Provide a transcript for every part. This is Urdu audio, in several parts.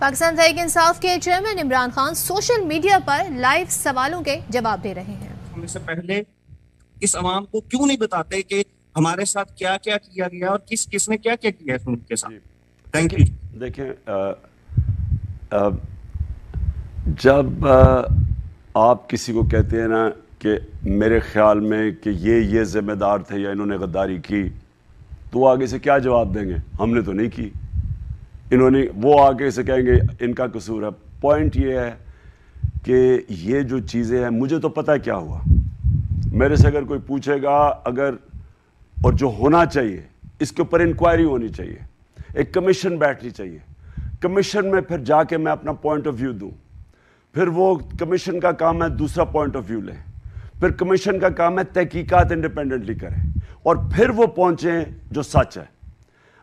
پاکستان تحریک انصاف کے chairman Imran Khan social media پر لائیو سوالوں کے جواب دے رہے ہیں۔ ہم سے پہلے اس عوام کو کیوں نہیں بتاتے کہ ہمارے ساتھ کیا کیا کیا گیا اور کس نے کیا کیا کیا ہے ان کے ساتھ؟ Thank you. دیکھیں، جب آپ کسی کو کہتے ہیں نا کہ میرے خیال میں کہ یہ ذمہ دار تھے یا انہوں نے غداری کی، تو وہ آگے سے کیا جواب دیں گے؟ ہم نے تو نہیں کی، انہوں نے، وہ آگے سے کہیں گے ان کا قصور ہے۔ پوائنٹ یہ ہے کہ یہ جو چیزیں ہیں، مجھے تو پتہ کیا ہوا، میرے سے اگر کوئی پوچھے گا، اگر، اور جو ہونا چاہیے اس کے اوپر انکوائری ہونی چاہیے، ایک کمیشن بیٹھنی چاہیے، کمیشن میں پھر جا کے میں اپنا پوائنٹ آف ویو دوں، پھر وہ کمیشن کا کام ہے دوسرا پوائنٹ آف ویو لیں، پھر کمیشن کا کام ہے تحقیقات انڈیپینڈنٹلی کریں اور پھر وہ پہنچیں جو سچ ہے۔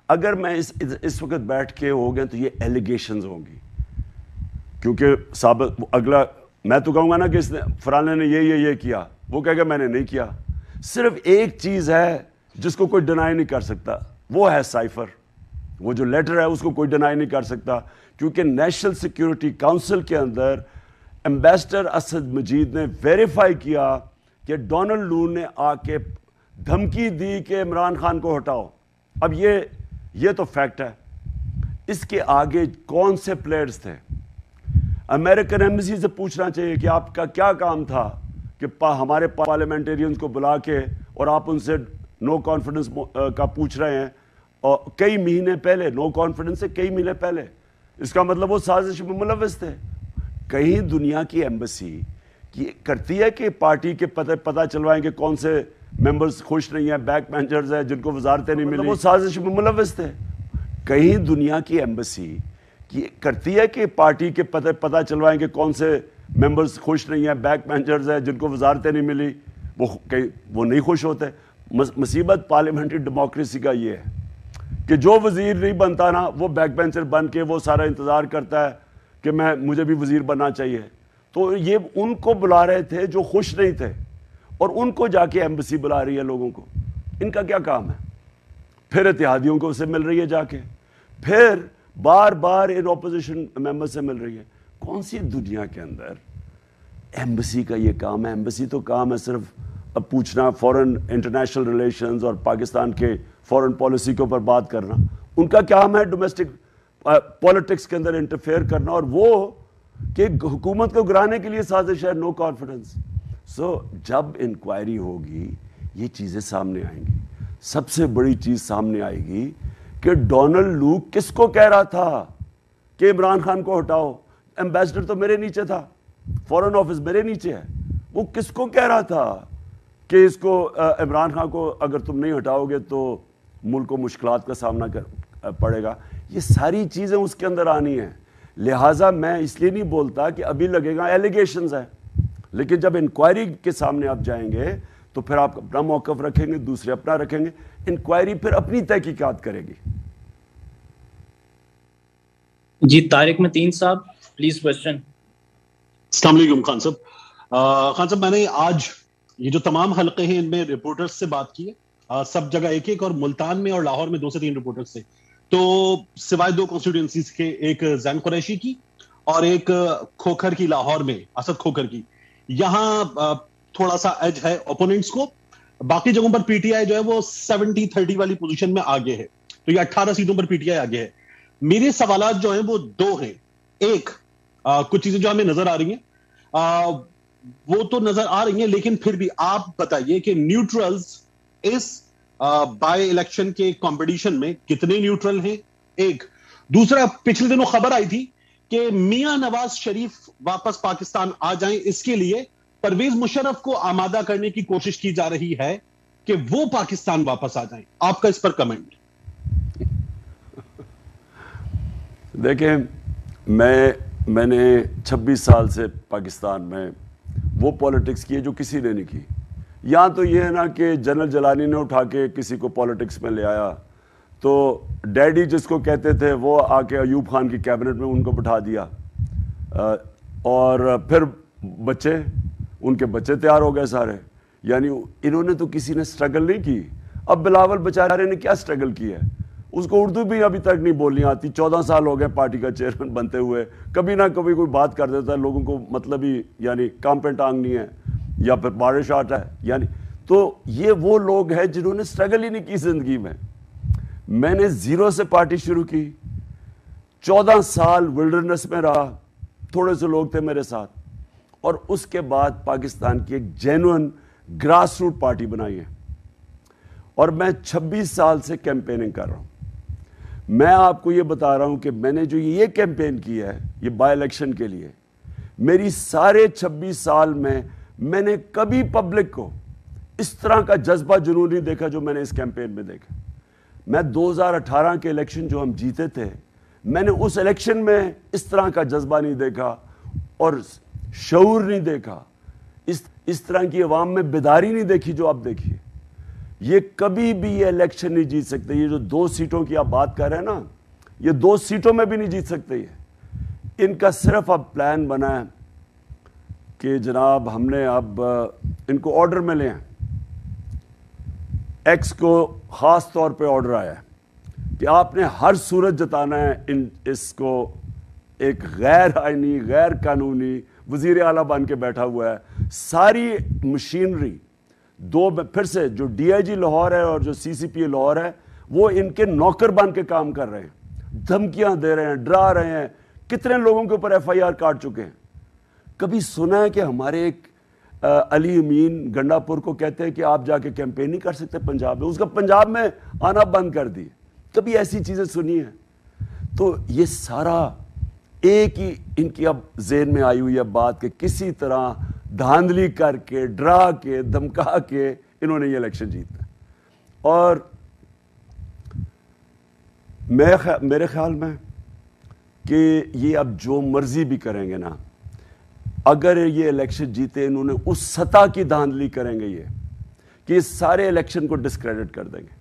اگر میں اس وقت بیٹھ کے ہو گئے تو یہ ایلیگیشنز ہوں گی، کیونکہ ثابت اگلا میں تو کہوں گا نا کہ اس نے فلانے نے یہ کیا، وہ کہے گا میں نے نہیں کیا۔ صرف ایک چیز ہے جس کو کوئی ڈینائی نہیں کر سکتا، وہ ہے سائفر، وہ جو لیٹر ہے اس کو کوئی ڈینائی نہیں کر سکتا، کیونکہ نیشنل سیکیورٹی کونسل کے اندر ایمبیسڈر اسد مجید نے ویریفائی کیا کہ ڈونلڈ لو نے آ کے دھمکی دی کہ عمران خان کو ہٹاؤ۔ اب یہ تو فیکٹ ہے۔ اس کے آگے کون سے پلیئرز تھے؟ امریکن ایمبیسی سے پوچھنا چاہیے کہ آپ کا کیا کام تھا کہ ہمارے پارلیمنٹیرینز کو بلا کے اور آپ ان سے نو کانفیڈنس کا پوچھ رہے ہیں، اور کئی مہینے پہلے، نو کانفیڈنس سے کئی مہینے پہلے، اس کا مطلب وہ سازش میں ملوث تھے۔ کہیں دنیا کی ایمبیسی کرتی ہے کہ پارٹی کے پتہ چلوائیں کہ کون سے ممبرز خوش نہیں ہیں، بیک بینچرز ہیں جن کو وزارتیں نہیں ملی، وہ سازش میں ملوث تھے۔ کہیں دنیا کی ایمبیسی کرتی ہے کہ پارٹی کے پتہ چلوائیں کہ کون سے ممبرز خوش نہیں ہیں، بیک بینچرز ہیں جن کو وزارتیں نہیں ملی، وہ نہیں خوش ہوتے۔ مصیبت پارلیمنٹری ڈیموکریسی کا یہ ہے کہ جو وزیر نہیں بنتا نا، وہ بیک بینچر بن کے وہ سارا انتظار کرتا ہے کہ مجھے بھی وزیر بننا چاہیے۔ تو یہ ان کو بلا رہے تھے جو خوش نہیں تھے، اور ان کو جا کے ایمبیسی بلا رہی ہے لوگوں کو۔ ان کا کیا کام ہے؟ پھر اتحادیوں کو اسے مل رہی ہے جا کے، پھر بار بار ان اپوزیشن ممبر سے مل رہی ہے۔ کون سی دنیا کے اندر ایمبیسی کا یہ کام ہے؟ ایمبیسی تو کام ہے صرف اب پوچھنا، فورن انٹرنیشنل ریلیشنز اور پاکستان کے فورن پالیسی کے اوپر بات کرنا۔ ان کا کام ہے ڈومیسٹک پولیٹکس کے اندر انٹرفیئر کرنا، اور وہ کہ حکومت کو گرانے کے لیے سازش ہے، نو کانفیڈنس۔ سو جب انکوائری ہوگی یہ چیزیں سامنے آئیں گی۔ سب سے بڑی چیز سامنے آئے گی کہ ڈونلڈ لو کس کو کہہ رہا تھا کہ عمران خان کو ہٹاؤ؟ ایمبیسڈر تو میرے نیچے تھا، فورن آفس میرے نیچے ہے، وہ کس کو کہہ رہا تھا کہ اس کو عمران خان کو اگر تم نہیں ہٹاؤ گے تو ملک کو مشکلات کا سامنا پڑے گا؟ یہ ساری چیزیں اس کے اندر آنی ہیں۔ لہٰذا میں اس لیے نہیں بولتا کہ ابھی لگے گا ایلیگیشنز ہیں، لیکن جب انکوائری کے سامنے آپ جائیں گے تو پھر آپ اپنا موقف رکھیں گے، دوسرے اپنا رکھیں گے، انکوائری پھر اپنی تحقیقات کرے گی۔ جی طارق متین صاحب پلیز کوسچن۔ السلام علیکم خان صاحب۔ خان صاحب، میں نے آج یہ جو تمام حلقے ہیں ان میں رپورٹرز سے بات کی ہے، سب جگہ ایک، اور ملتان میں اور لاہور میں 2 سے 3 رپورٹرز سے، تو سوائے 2 کانسٹیٹوئنسیز کے، ایک زین قریشی کی اور ایک کھوکھر کی لاہور میں، اسد کھوکھر کی، یہاں تھوڑا سا ایج ہے اوپوننٹس کو، باقی جگہوں پر پی ٹی آئی جو ہے وہ 70-30 والی پوزیشن میں آگے ہے، تو یہ 18 سیٹوں پر پی ٹی آئی آگے ہے۔ میرے سوالات جو ہیں وہ 2 ہیں۔ ایک، کچھ چیزیں جو ہمیں نظر آ رہی ہیں وہ تو نظر آ رہی ہیں، لیکن پھر بھی آپ بتائیے کہ نیوٹرلز اس بائی الیکشن کے کمپٹیشن میں کتنے نیوٹرل ہیں؟ ایک۔ دوسرا، پچھلے دنوں خبر آئی تھی کہ میاں نواز شریف واپس پاکستان آ جائیں، اس کے لیے پرویز مشرف کو آمادہ کرنے کی کوشش کی جا رہی ہے کہ وہ پاکستان واپس آ جائیں۔ آپ کا اس پر کمنٹ؟ دیکھیں، میں نے 26 سال سے پاکستان میں وہ پولیٹکس کی ہے جو کسی نے نہیں کی۔ یہاں تو یہ ہے نا کہ جنرل جیلانی نے اٹھا کے کسی کو پولیٹکس میں لے آیا، تو ڈیڈی جس کو کہتے تھے وہ آ کے ایوب خان کی کیبنٹ میں ان کو بٹھا دیا، اور پھر بچے، ان کے بچے تیار ہو گئے سارے۔ یعنی انہوں نے تو کسی نے سٹرگل نہیں کی۔ اب بلاول بیچارے نے کیا سٹرگل کی ہے؟ اس کو اردو بھی ابھی تک نہیں بولنی آتی. 14 سال ہو گئے پارٹی کا چیئرمین بنتے ہوئے. کبھی نہ کبھی کوئی بات کر دیتا ہے, لوگوں کو مطلب ہی یعنی کام پہ ٹانگ نہیں ہے یا پھر بارش آتا ہے یعنی. تو یہ وہ لوگ ہیں جنہوں نے سٹرگل ہی نہیں کی زندگی میں. میں نے زیرو سے پارٹی شروع کی, 14 سال ولڈرنس میں رہا, تھوڑے سے لوگ تھے میرے ساتھ, اور اس کے بعد پاکستان کی ایک جینوئن گراس روٹ پارٹی بنائی ہے. اور میں 26 سال سے کیمپیننگ کر رہا ہوں. میں آپ کو یہ بتا رہا ہوں کہ میں نے جو یہ کیمپین کی ہے یہ بائی الیکشن کے لیے, میری سارے 26 سال میں نے کبھی پبلک کو اس طرح کا جذبہ جنون نہیں دیکھا جو میں نے اس کیمپین میں دیکھا. میں 2018 کے الیکشن جو ہم جیتے تھے, میں نے اس الیکشن میں اس طرح کا جذبہ نہیں دیکھا اور شعور نہیں دیکھا, اس طرح کی عوام میں بیداری نہیں دیکھی جو آپ دیکھیے. یہ کبھی بھی یہ الیکشن نہیں جیت سکتے. یہ جو 2 سیٹوں کی آپ بات کر رہے ہیں نا, یہ 2 سیٹوں میں بھی نہیں جیت سکتے. یہ ان کا صرف اب پلان بنا ہے کہ جناب ہم نے اب ان کو آرڈر میں لے ہیں. ایکس کو خاص طور پہ آرڈر آیا ہے کہ آپ نے ہر صورت جتانا ہے اس کو ایک غیر آئینی غیر قانونی وزیر اعلیٰ بن کے بیٹھا ہوا ہے. ساری مشینری پھر سے جو ڈی آئی جی لاہور ہے اور جو سی سی پی لاہور ہے وہ ان کے نوکر بن کے کام کر رہے ہیں, دھمکیاں دے رہے ہیں, ڈرا رہے ہیں. کتنے لوگوں کے اوپر ایف آئی آر کاٹ چکے ہیں. کبھی سنا ہے کہ ہمارے ایک علی امین گنڈا پور کو کہتے ہیں کہ آپ جا کے کیمپین نہیں کر سکتے پنجاب میں, اس کا پنجاب میں آنا بند کر دی. کبھی ایسی چیزیں سنی ہیں؟ تو یہ سارا ایک ہی ان کی اب ذہن میں آئی ہوئی ہے بات کہ کسی طرح دھاندلی کر کے ڈرا کے دھمکا کے انہوں نے یہ الیکشن جیتنا. اور میرے خیال میں کہ یہ اب جو مرضی بھی کریں گے نا, اگر یہ الیکشن جیتے انہوں نے اس سطح کی دھاندلی کریں گے یہ کہ اس سارے الیکشن کو ڈسکریڈٹ کر دیں گے,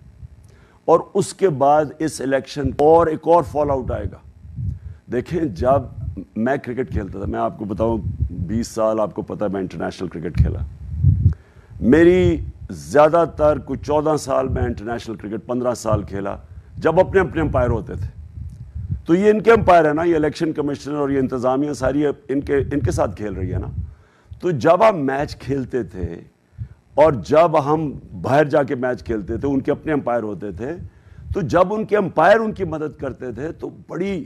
اور اس کے بعد اس الیکشن اور ایک اور فال آؤٹ آئے گا. دیکھیں جب میں کرکٹ کھیلتا تھا, میں آپ کو بتاؤں 20 سال آپ کو پتہ ہے میں انٹرنیشنل کرکٹ کھیلا. میری زیادہ تر کوئی 14 سال میں انٹرنیشنل کرکٹ 15 سال کھیلا جب اپنے امپائر ہوتے تھے. تو یہ ان کے امپائر ہے نا, یہ الیکشن کمشنر اور یہ انتظامیہ ساری ان کے ساتھ کھیل رہی ہے نا. تو جب ہم میچ کھیلتے تھے اور جب ہم باہر جا کے میچ کھیلتے تھے, ان کے اپنے امپائر ہوتے تھے, تو جب ان کے امپائر ان کی مدد کرتے تھے تو بڑی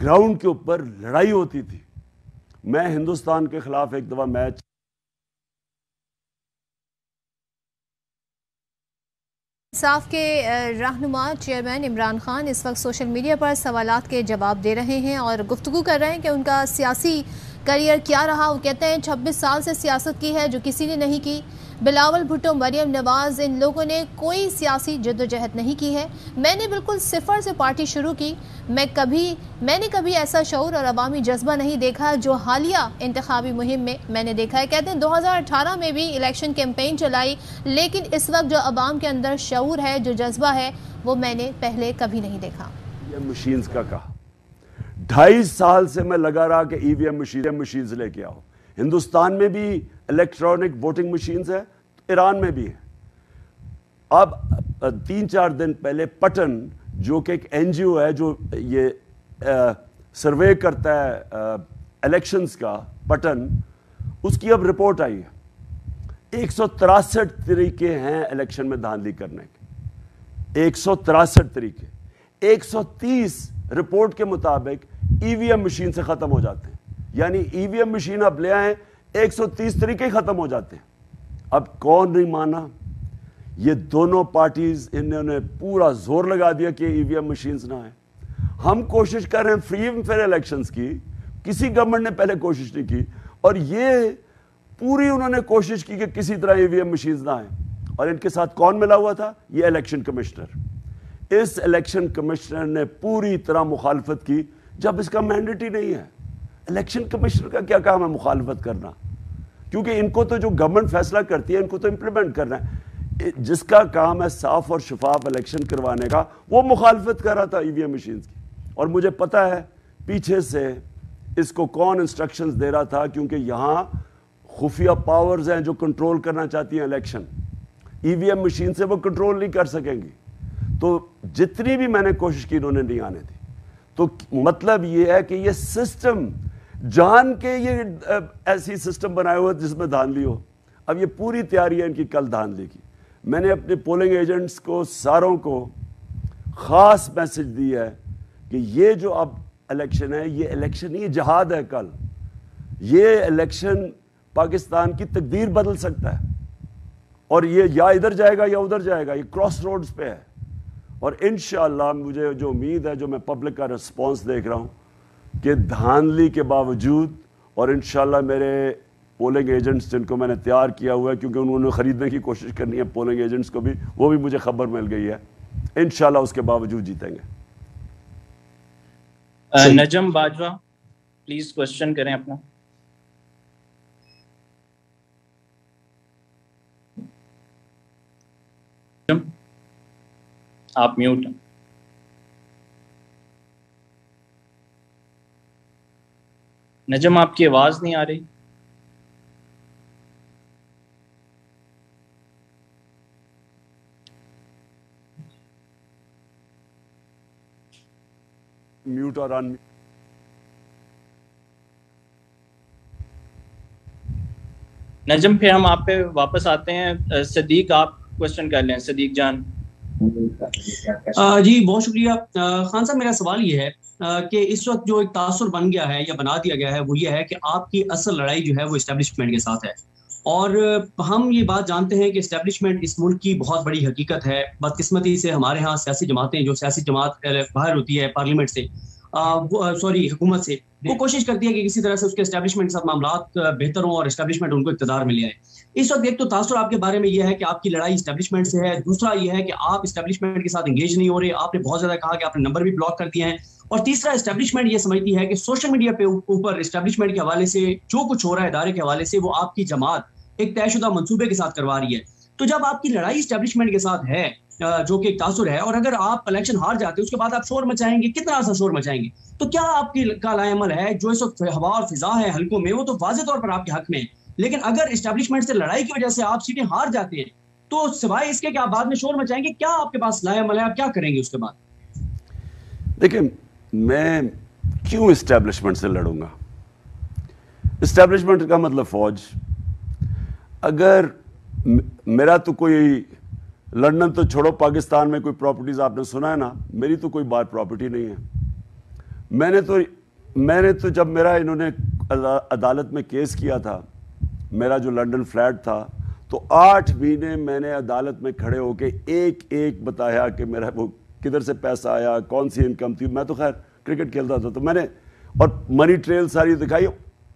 گراؤنڈ کے اوپر لڑائی ہوتی تھی. میں ہندوستان کے خلاف ایک دفعہ میچ انصاف کے رہنما چیئرمین عمران خان اس وقت سوشل میڈیا پر سوالات کے جواب دے رہے ہیں اور گفتگو کر رہے ہیں کہ ان کا سیاسی کریئر کیا رہا. وہ کہتے ہیں 26 سال سے سیاست کی ہے جو کسی نے نہیں کی. بلاول بھٹو, مریم نواز, ان لوگوں نے کوئی سیاسی جدوجہد نہیں کی ہے. میں نے بالکل صفر سے پارٹی شروع کی. میں نے کبھی ایسا شعور اور عوامی جذبہ نہیں دیکھا جو حالیہ انتخابی مہم میں نے دیکھا ہے. کہتے ہیں 2018 میں بھی الیکشن کیمپین چلائی, لیکن اس وقت جو عوام کے اندر شعور ہے, جو جذبہ ہے, وہ میں نے پہلے کبھی نہیں دیکھا. یہ مشینز کا کہا 2.5 سال سے میں لگا رہا کہ ای وی ایم مشینز لے کے آؤ. ہندوستان میں بھی الیکٹرانک ووٹنگ مشینز ہے, ایران میں بھی ہے. اب 3-4 دن پہلے پٹن جو کہ ایک این جی او ہے جو یہ سروے کرتا ہے الیکشنز کا, پٹن, اس کی اب رپورٹ آئی ہے. 163 طریقے ہیں الیکشن میں دھاندلی کرنے کے, 163 طریقے. 130 رپورٹ کے مطابق ای وی ایم مشین سے ختم ہو جاتے ہیں. یعنی ای وی ایم مشین اب لے آئیں 130 طریقے ختم ہو جاتے ہیں. اب کون نہیں مانا؟ یہ دونوں پارٹیز انہوں نے پورا زور لگا دیا کہ ای وی ایم مشینز نہ آئیں. ہم کوشش کر رہے ہیں فری اینڈ فیئر الیکشنز کی, کسی گورنمنٹ نے پہلے کوشش نہیں کی, اور یہ پوری انہوں نے کوشش کی کہ کسی طرح ای وی ایم مشینز نہ آئیں. اور ان کے ساتھ کون ملا ہوا تھا؟ یہ الیکشن کمشنر. اس الیکشن کمشنر نے پوری طرح مخالفت کی جب اس کا مینڈیٹ ہی نہیں ہے. الیکشن کمشنر کا کیا کام ہے مخالفت کرنا؟ کیونکہ ان کو تو جو گورنمنٹ فیصلہ کرتی ہے ان کو تو امپلیمنٹ کرنا ہے. جس کا کام ہے صاف اور شفاف الیکشن کروانے کا, وہ مخالفت کر رہا تھا ای وی ایم مشینز کی. اور مجھے پتا ہے پیچھے سے اس کو کون انسٹرکشنز دے رہا تھا, کیونکہ یہاں خفیہ پاورز ہیں جو کنٹرول کرنا چاہتی ہیں الیکشن. ای وی ایم مشین سے وہ کنٹرول نہیں کر سکیں گی. تو جتنی بھی میں نے کوشش کی انہوں نے نہیں آنے دی. تو مطلب یہ ہے کہ یہ سسٹم جان کے یہ ایسی سسٹم بنائے ہوئے جس میں دھاندلی ہو. اب یہ پوری تیاری ہے ان کی کل دھاندلی کی. میں نے اپنے پولنگ ایجنٹس کو ساروں کو خاص میسج دی ہے کہ یہ جو اب الیکشن ہے یہ الیکشن نہیں، یہ جہاد ہے. کل یہ الیکشن پاکستان کی تقدیر بدل سکتا ہے اور یہ یا ادھر جائے گا یا ادھر جائے گا. یہ کراس روڈز پہ ہے اور انشاءاللہ مجھے جو امید ہے، جو میں پبلک کا رسپانس دیکھ رہا ہوں کہ دھاندلی کے باوجود، اور انشاءاللہ میرے پولنگ ایجنٹس جن کو میں نے تیار کیا ہوا ہے کیونکہ انہوں نے خریدنے کی کوشش کرنی ہے پولنگ ایجنٹس کو بھی، وہ بھی مجھے خبر مل گئی ہے، انشاءاللہ اس کے باوجود جیتیں گے. نجم باجوہ پلیز کوشچن کریں اپنا. آپ میوٹ ہیں. نجم آپ کی آواز نہیں آ رہی. میوٹ اور آن. نجم پھر ہم آپ پہ واپس آتے ہیں. صدیق آپ کوشچن کر لیں. صدیق جان. جی بہت شکریہ خان صاحب. میرا سوال یہ ہے کہ اس وقت جو ایک تاثر بن گیا ہے یا بنا دیا گیا ہے وہ یہ ہے کہ آپ کی اصل لڑائی جو ہے وہ اسٹیبلشمنٹ کے ساتھ ہے، اور ہم یہ بات جانتے ہیں کہ اسٹیبلشمنٹ اس ملک کی بہت بڑی حقیقت ہے. بدقسمتی سے ہمارے ہاں سیاسی جماعتیں، جو سیاسی جماعت باہر ہوتی ہے پارلیمنٹ سے، حکومت سے، وہ کوشش کرتی ہے کہ کسی طرح سے اس کے اسٹیبلشمنٹ کے ساتھ معاملات بہتر ہوں اور اسٹیبلشمنٹ ان کو اقتدار میں لے آئے. اس وقت ایک تو تاثر آپ کے بارے میں یہ ہے کہ آپ کی لڑائی اسٹیبلشمنٹ سے ہے، دوسرا یہ ہے کہ آپ اسٹیبلشمنٹ کے ساتھ انگیج نہیں ہو رہے. آپ نے بہت زیادہ کہا کہ آپ نے نمبر بھی بلاک کر دیے ہیں. اور تیسرا اسٹیبلشمنٹ یہ سمجھتی ہے کہ سوشل میڈیا پہ اوپر اسٹیبلشمنٹ کے حوالے سے جو کچھ ہو رہا ہے ادارے کے حوالے سے وہ آپ کی جماعت ایک طے شدہ منصوبے کے ساتھ کروا رہی ہے. تو جب آپ کی لڑائی اسٹیبلشمنٹ کے ساتھ ہے جو کہ ایک تاثر ہے، اور اگر آپ الیکشن ہار جاتے ہیں اس کے بعد آپ شور مچائیں گے، کتنا سا شور مچائیں گے، تو کیا آپ کی کا لائے عمل ہے جو اس وقت ہوا اور فضا ہے حلقوں میں وہ تو واضح طور پر آپ کے حق میں ہے، لیکن اگر اسٹیبلشمنٹ سے لڑائی کی وجہ سے آپ سیٹیں ہار جاتے ہیں تو سوائے اس کے کہ آپ بعد میں شور مچائیں گے، کیا آپ کے پاس لائے عمل ہے، آپ کیا کریں گے اس کے بعد؟ دیکھیں میں کیوں اسٹیبلشمنٹ سے لڑوں گا؟ اسٹیبلشمنٹ کا مطلب فوج. اگر میرا تو کوئی لندن تو چھوڑو، پاکستان میں کوئی پراپرٹیز آپ نے سنا ہے نا، میری تو کوئی بار پراپرٹی نہیں ہے. میں نے تو جب میرا انہوں نے عدالت میں کیس کیا تھا، میرا جو لنڈن فلیٹ تھا، تو 8 مہینے میں نے عدالت میں کھڑے ہو کے ایک ایک بتایا کہ میرا وہ کدھر سے پیسہ آیا، کون سی انکم تھی. میں تو خیر کرکٹ کھیلتا تھا تو میں نے اور منی ٹریل ساری دکھائی،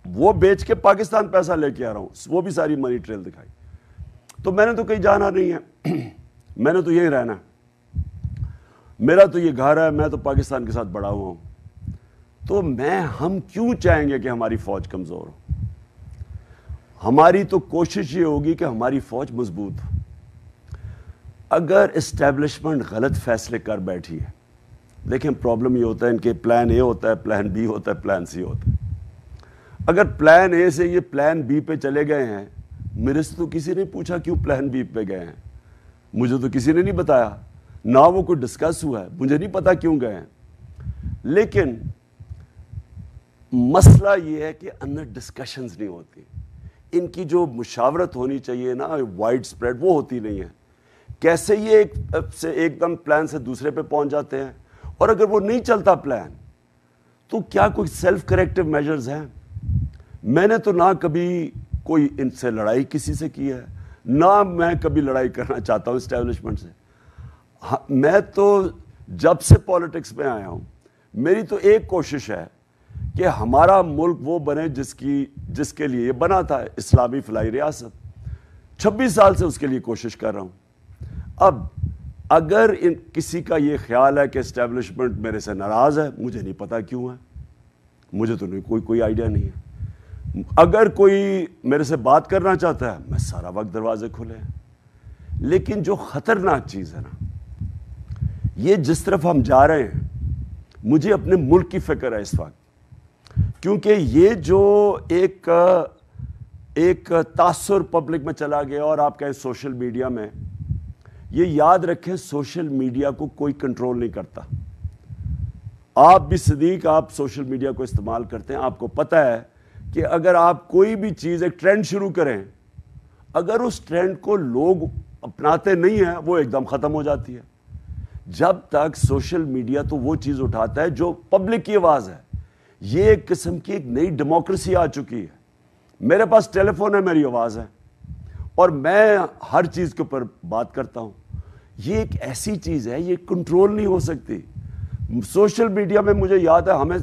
وہ بیچ کے پاکستان پیسہ لے کے آ رہا ہوں، وہ بھی ساری منی ٹریل دکھائی. تو میں نے تو کہیں جانا نہیں ہے، میں نے تو یہیں رہنا ہے، میرا تو یہ گھر ہے، میں تو پاکستان کے ساتھ بڑا ہوا ہوں. تو ہم کیوں چاہیں گے کہ ہماری فوج کمزور ہو؟ ہماری تو کوشش یہ ہوگی کہ ہماری فوج مضبوط ہو. اگر اسٹیبلشمنٹ غلط فیصلے کر بیٹھی ہے، دیکھیں پرابلم یہ ہوتا ہے ان کے پلان اے ہوتا ہے، پلان بی ہوتا ہے، پلان سی ہوتا ہے. اگر پلان اے سے یہ پلان بی پہ چلے گئے ہیں، میرے سے تو کسی نے پوچھا کیوں پلان بی پہ گئے ہیں، مجھے تو کسی نے نہیں بتایا، نہ وہ کوئی ڈسکس ہوا ہے، مجھے نہیں پتا کیوں گئے ہیں. لیکن مسئلہ یہ ہے کہ اندر ڈسکشنز نہیں ہوتی، ان کی جو مشاورت ہونی چاہیے نا وائڈ سپریڈ، وہ ہوتی نہیں ہے. کیسے یہ ایک دم پلان سے دوسرے پہ پہنچ جاتے ہیں، اور اگر وہ نہیں چلتا پلان تو کیا کوئی سیلف کریکٹیو میجرز ہیں؟ میں نے تو نہ کبھی کوئی ان سے لڑائی کسی سے کی ہے، نہ میں کبھی لڑائی کرنا چاہتا ہوں اسٹیبلشمنٹ سے. میں تو جب سے پالیٹکس میں آیا ہوں میری تو ایک کوشش ہے کہ ہمارا ملک وہ بنے جس کے لیے یہ بنا تھا، اسلامی فلاحی ریاست. 26 سال سے اس کے لیے کوشش کر رہا ہوں. اب اگر کسی کا یہ خیال ہے کہ اسٹیبلشمنٹ میرے سے ناراض ہے، مجھے نہیں پتا کیوں ہے، مجھے تو کوئی آئیڈیا نہیں ہے. اگر کوئی میرے سے بات کرنا چاہتا ہے، میں سارا وقت دروازے کھلے ہیں. لیکن جو خطرناک چیز ہے نا، یہ جس طرف ہم جا رہے ہیں، مجھے اپنے ملک کی فکر ہے اس وقت، کیونکہ یہ جو ایک تاثر پبلک میں چلا گیا، اور آپ کہیں سوشل میڈیا میں، یہ یاد رکھیں سوشل میڈیا کو کوئی کنٹرول نہیں کرتا. آپ بھی صدیق آپ سوشل میڈیا کو استعمال کرتے ہیں, آپ کو پتہ ہے کہ اگر آپ کوئی بھی چیز ایک ٹرینڈ شروع کریں, اگر اس ٹرینڈ کو لوگ اپناتے نہیں ہیں وہ ایک دم ختم ہو جاتی ہے. جب تک سوشل میڈیا تو وہ چیز اٹھاتا ہے جو پبلک کی آواز ہے. یہ ایک قسم کی ایک نئی ڈیموکریسی آ چکی ہے. میرے پاس ٹیلی فون ہے, میری آواز ہے, اور میں ہر چیز کے اوپر بات کرتا ہوں. یہ ایک ایسی چیز ہے, یہ کنٹرول نہیں ہو سکتی. سوشل میڈیا میں مجھے یاد ہے ہمیں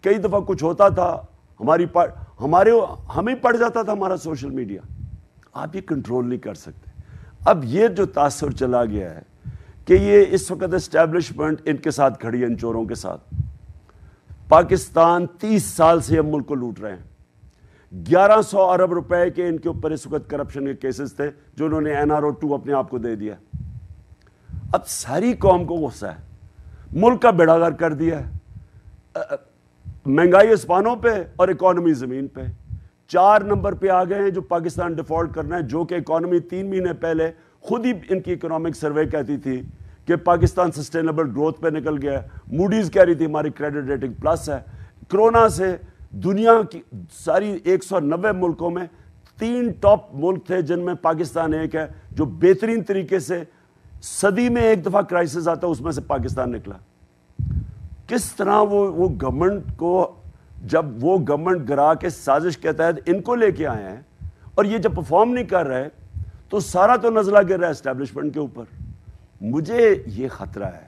کئی دفعہ کچھ ہوتا تھا, ہمیں پڑ جاتا تھا ہمارا سوشل میڈیا. آپ یہ کنٹرول نہیں کر سکتے. اب یہ جو تاثر چلا گیا ہے کہ یہ اس وقت اسٹیبلشمنٹ ان کے ساتھ کھڑی ہے, ان چوروں کے ساتھ. پاکستان 30 سال سے ہم ملک کو لوٹ رہے ہیں. 1100 ارب روپے کے ان کے اوپر اس وقت کرپشن کے کیسز تھے جو انہوں نے NRO2 اپنے آپ کو دے دیا. اب ساری قوم کو غصہ ہے, ملک کا بیڑا غرق کر دیا ہے. مہنگائی اسپانوں پہ اور اکانومی زمین پہ. 4 نمبر پہ آ گئے ہیں جو پاکستان ڈیفالٹ کرنا ہے, جو کہ اکانومی 3 مہینے پہلے خود ہی ان کی اکنامک سروے کہتی تھی کہ پاکستان سسٹینیبل گروتھ پہ نکل گیا ہے. موڈیز کہہ رہی تھی ہماری کریڈٹ ریٹنگ پلس ہے. کرونا سے دنیا کی ساری 190 ملکوں میں 3 ٹاپ ملک تھے جن میں پاکستان ایک ہے جو بہترین طریقے سے صدی میں ایک دفعہ کرائسس آتا ہے, اس میں سے پاکستان نکلا. کس طرح وہ گورنمنٹ کو, جب وہ گورنمنٹ گرا کے سازش کے تحت ان کو لے کے آئے ہیں اور یہ جب پرفارم نہیں کر رہے تو سارا تو نزلہ گر رہا ہے اسٹیبلشمنٹ کے اوپر. مجھے یہ خطرہ ہے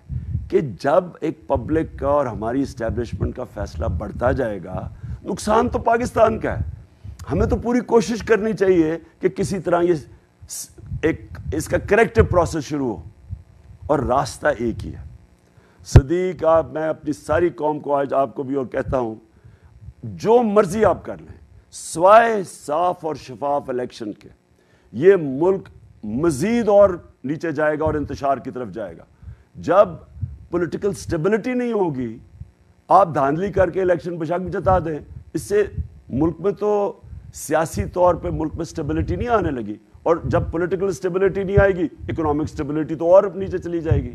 کہ جب ایک پبلک کا اور ہماری اسٹیبلشمنٹ کا فیصلہ بڑھتا جائے گا, نقصان تو پاکستان کا ہے. ہمیں تو پوری کوشش کرنی چاہیے کہ کسی طرح یہ اس کا کریکٹو پروسیس شروع ہو, اور راستہ ایک ہی ہے. صدیق میں اپنی ساری قوم کو آج آپ کو بھی اور کہتا ہوں, جو مرضی آپ کر لیں سوائے صاف اور شفاف الیکشن کے یہ ملک مزید اور نیچے جائے گا اور انتشار کی طرف جائے گا. جب پولیٹیکل سٹیبلٹی نہیں ہوگی, آپ دھاندلی کر کے الیکشن بشک جتا دیں, اس سے ملک میں تو سیاسی طور پہ ملک میں سٹیبلٹی نہیں آنے لگی, اور جب پولیٹیکل سٹیبلٹی نہیں آئے گی اکنامک سٹیبلٹی تو اور نیچے چلی جائے گی.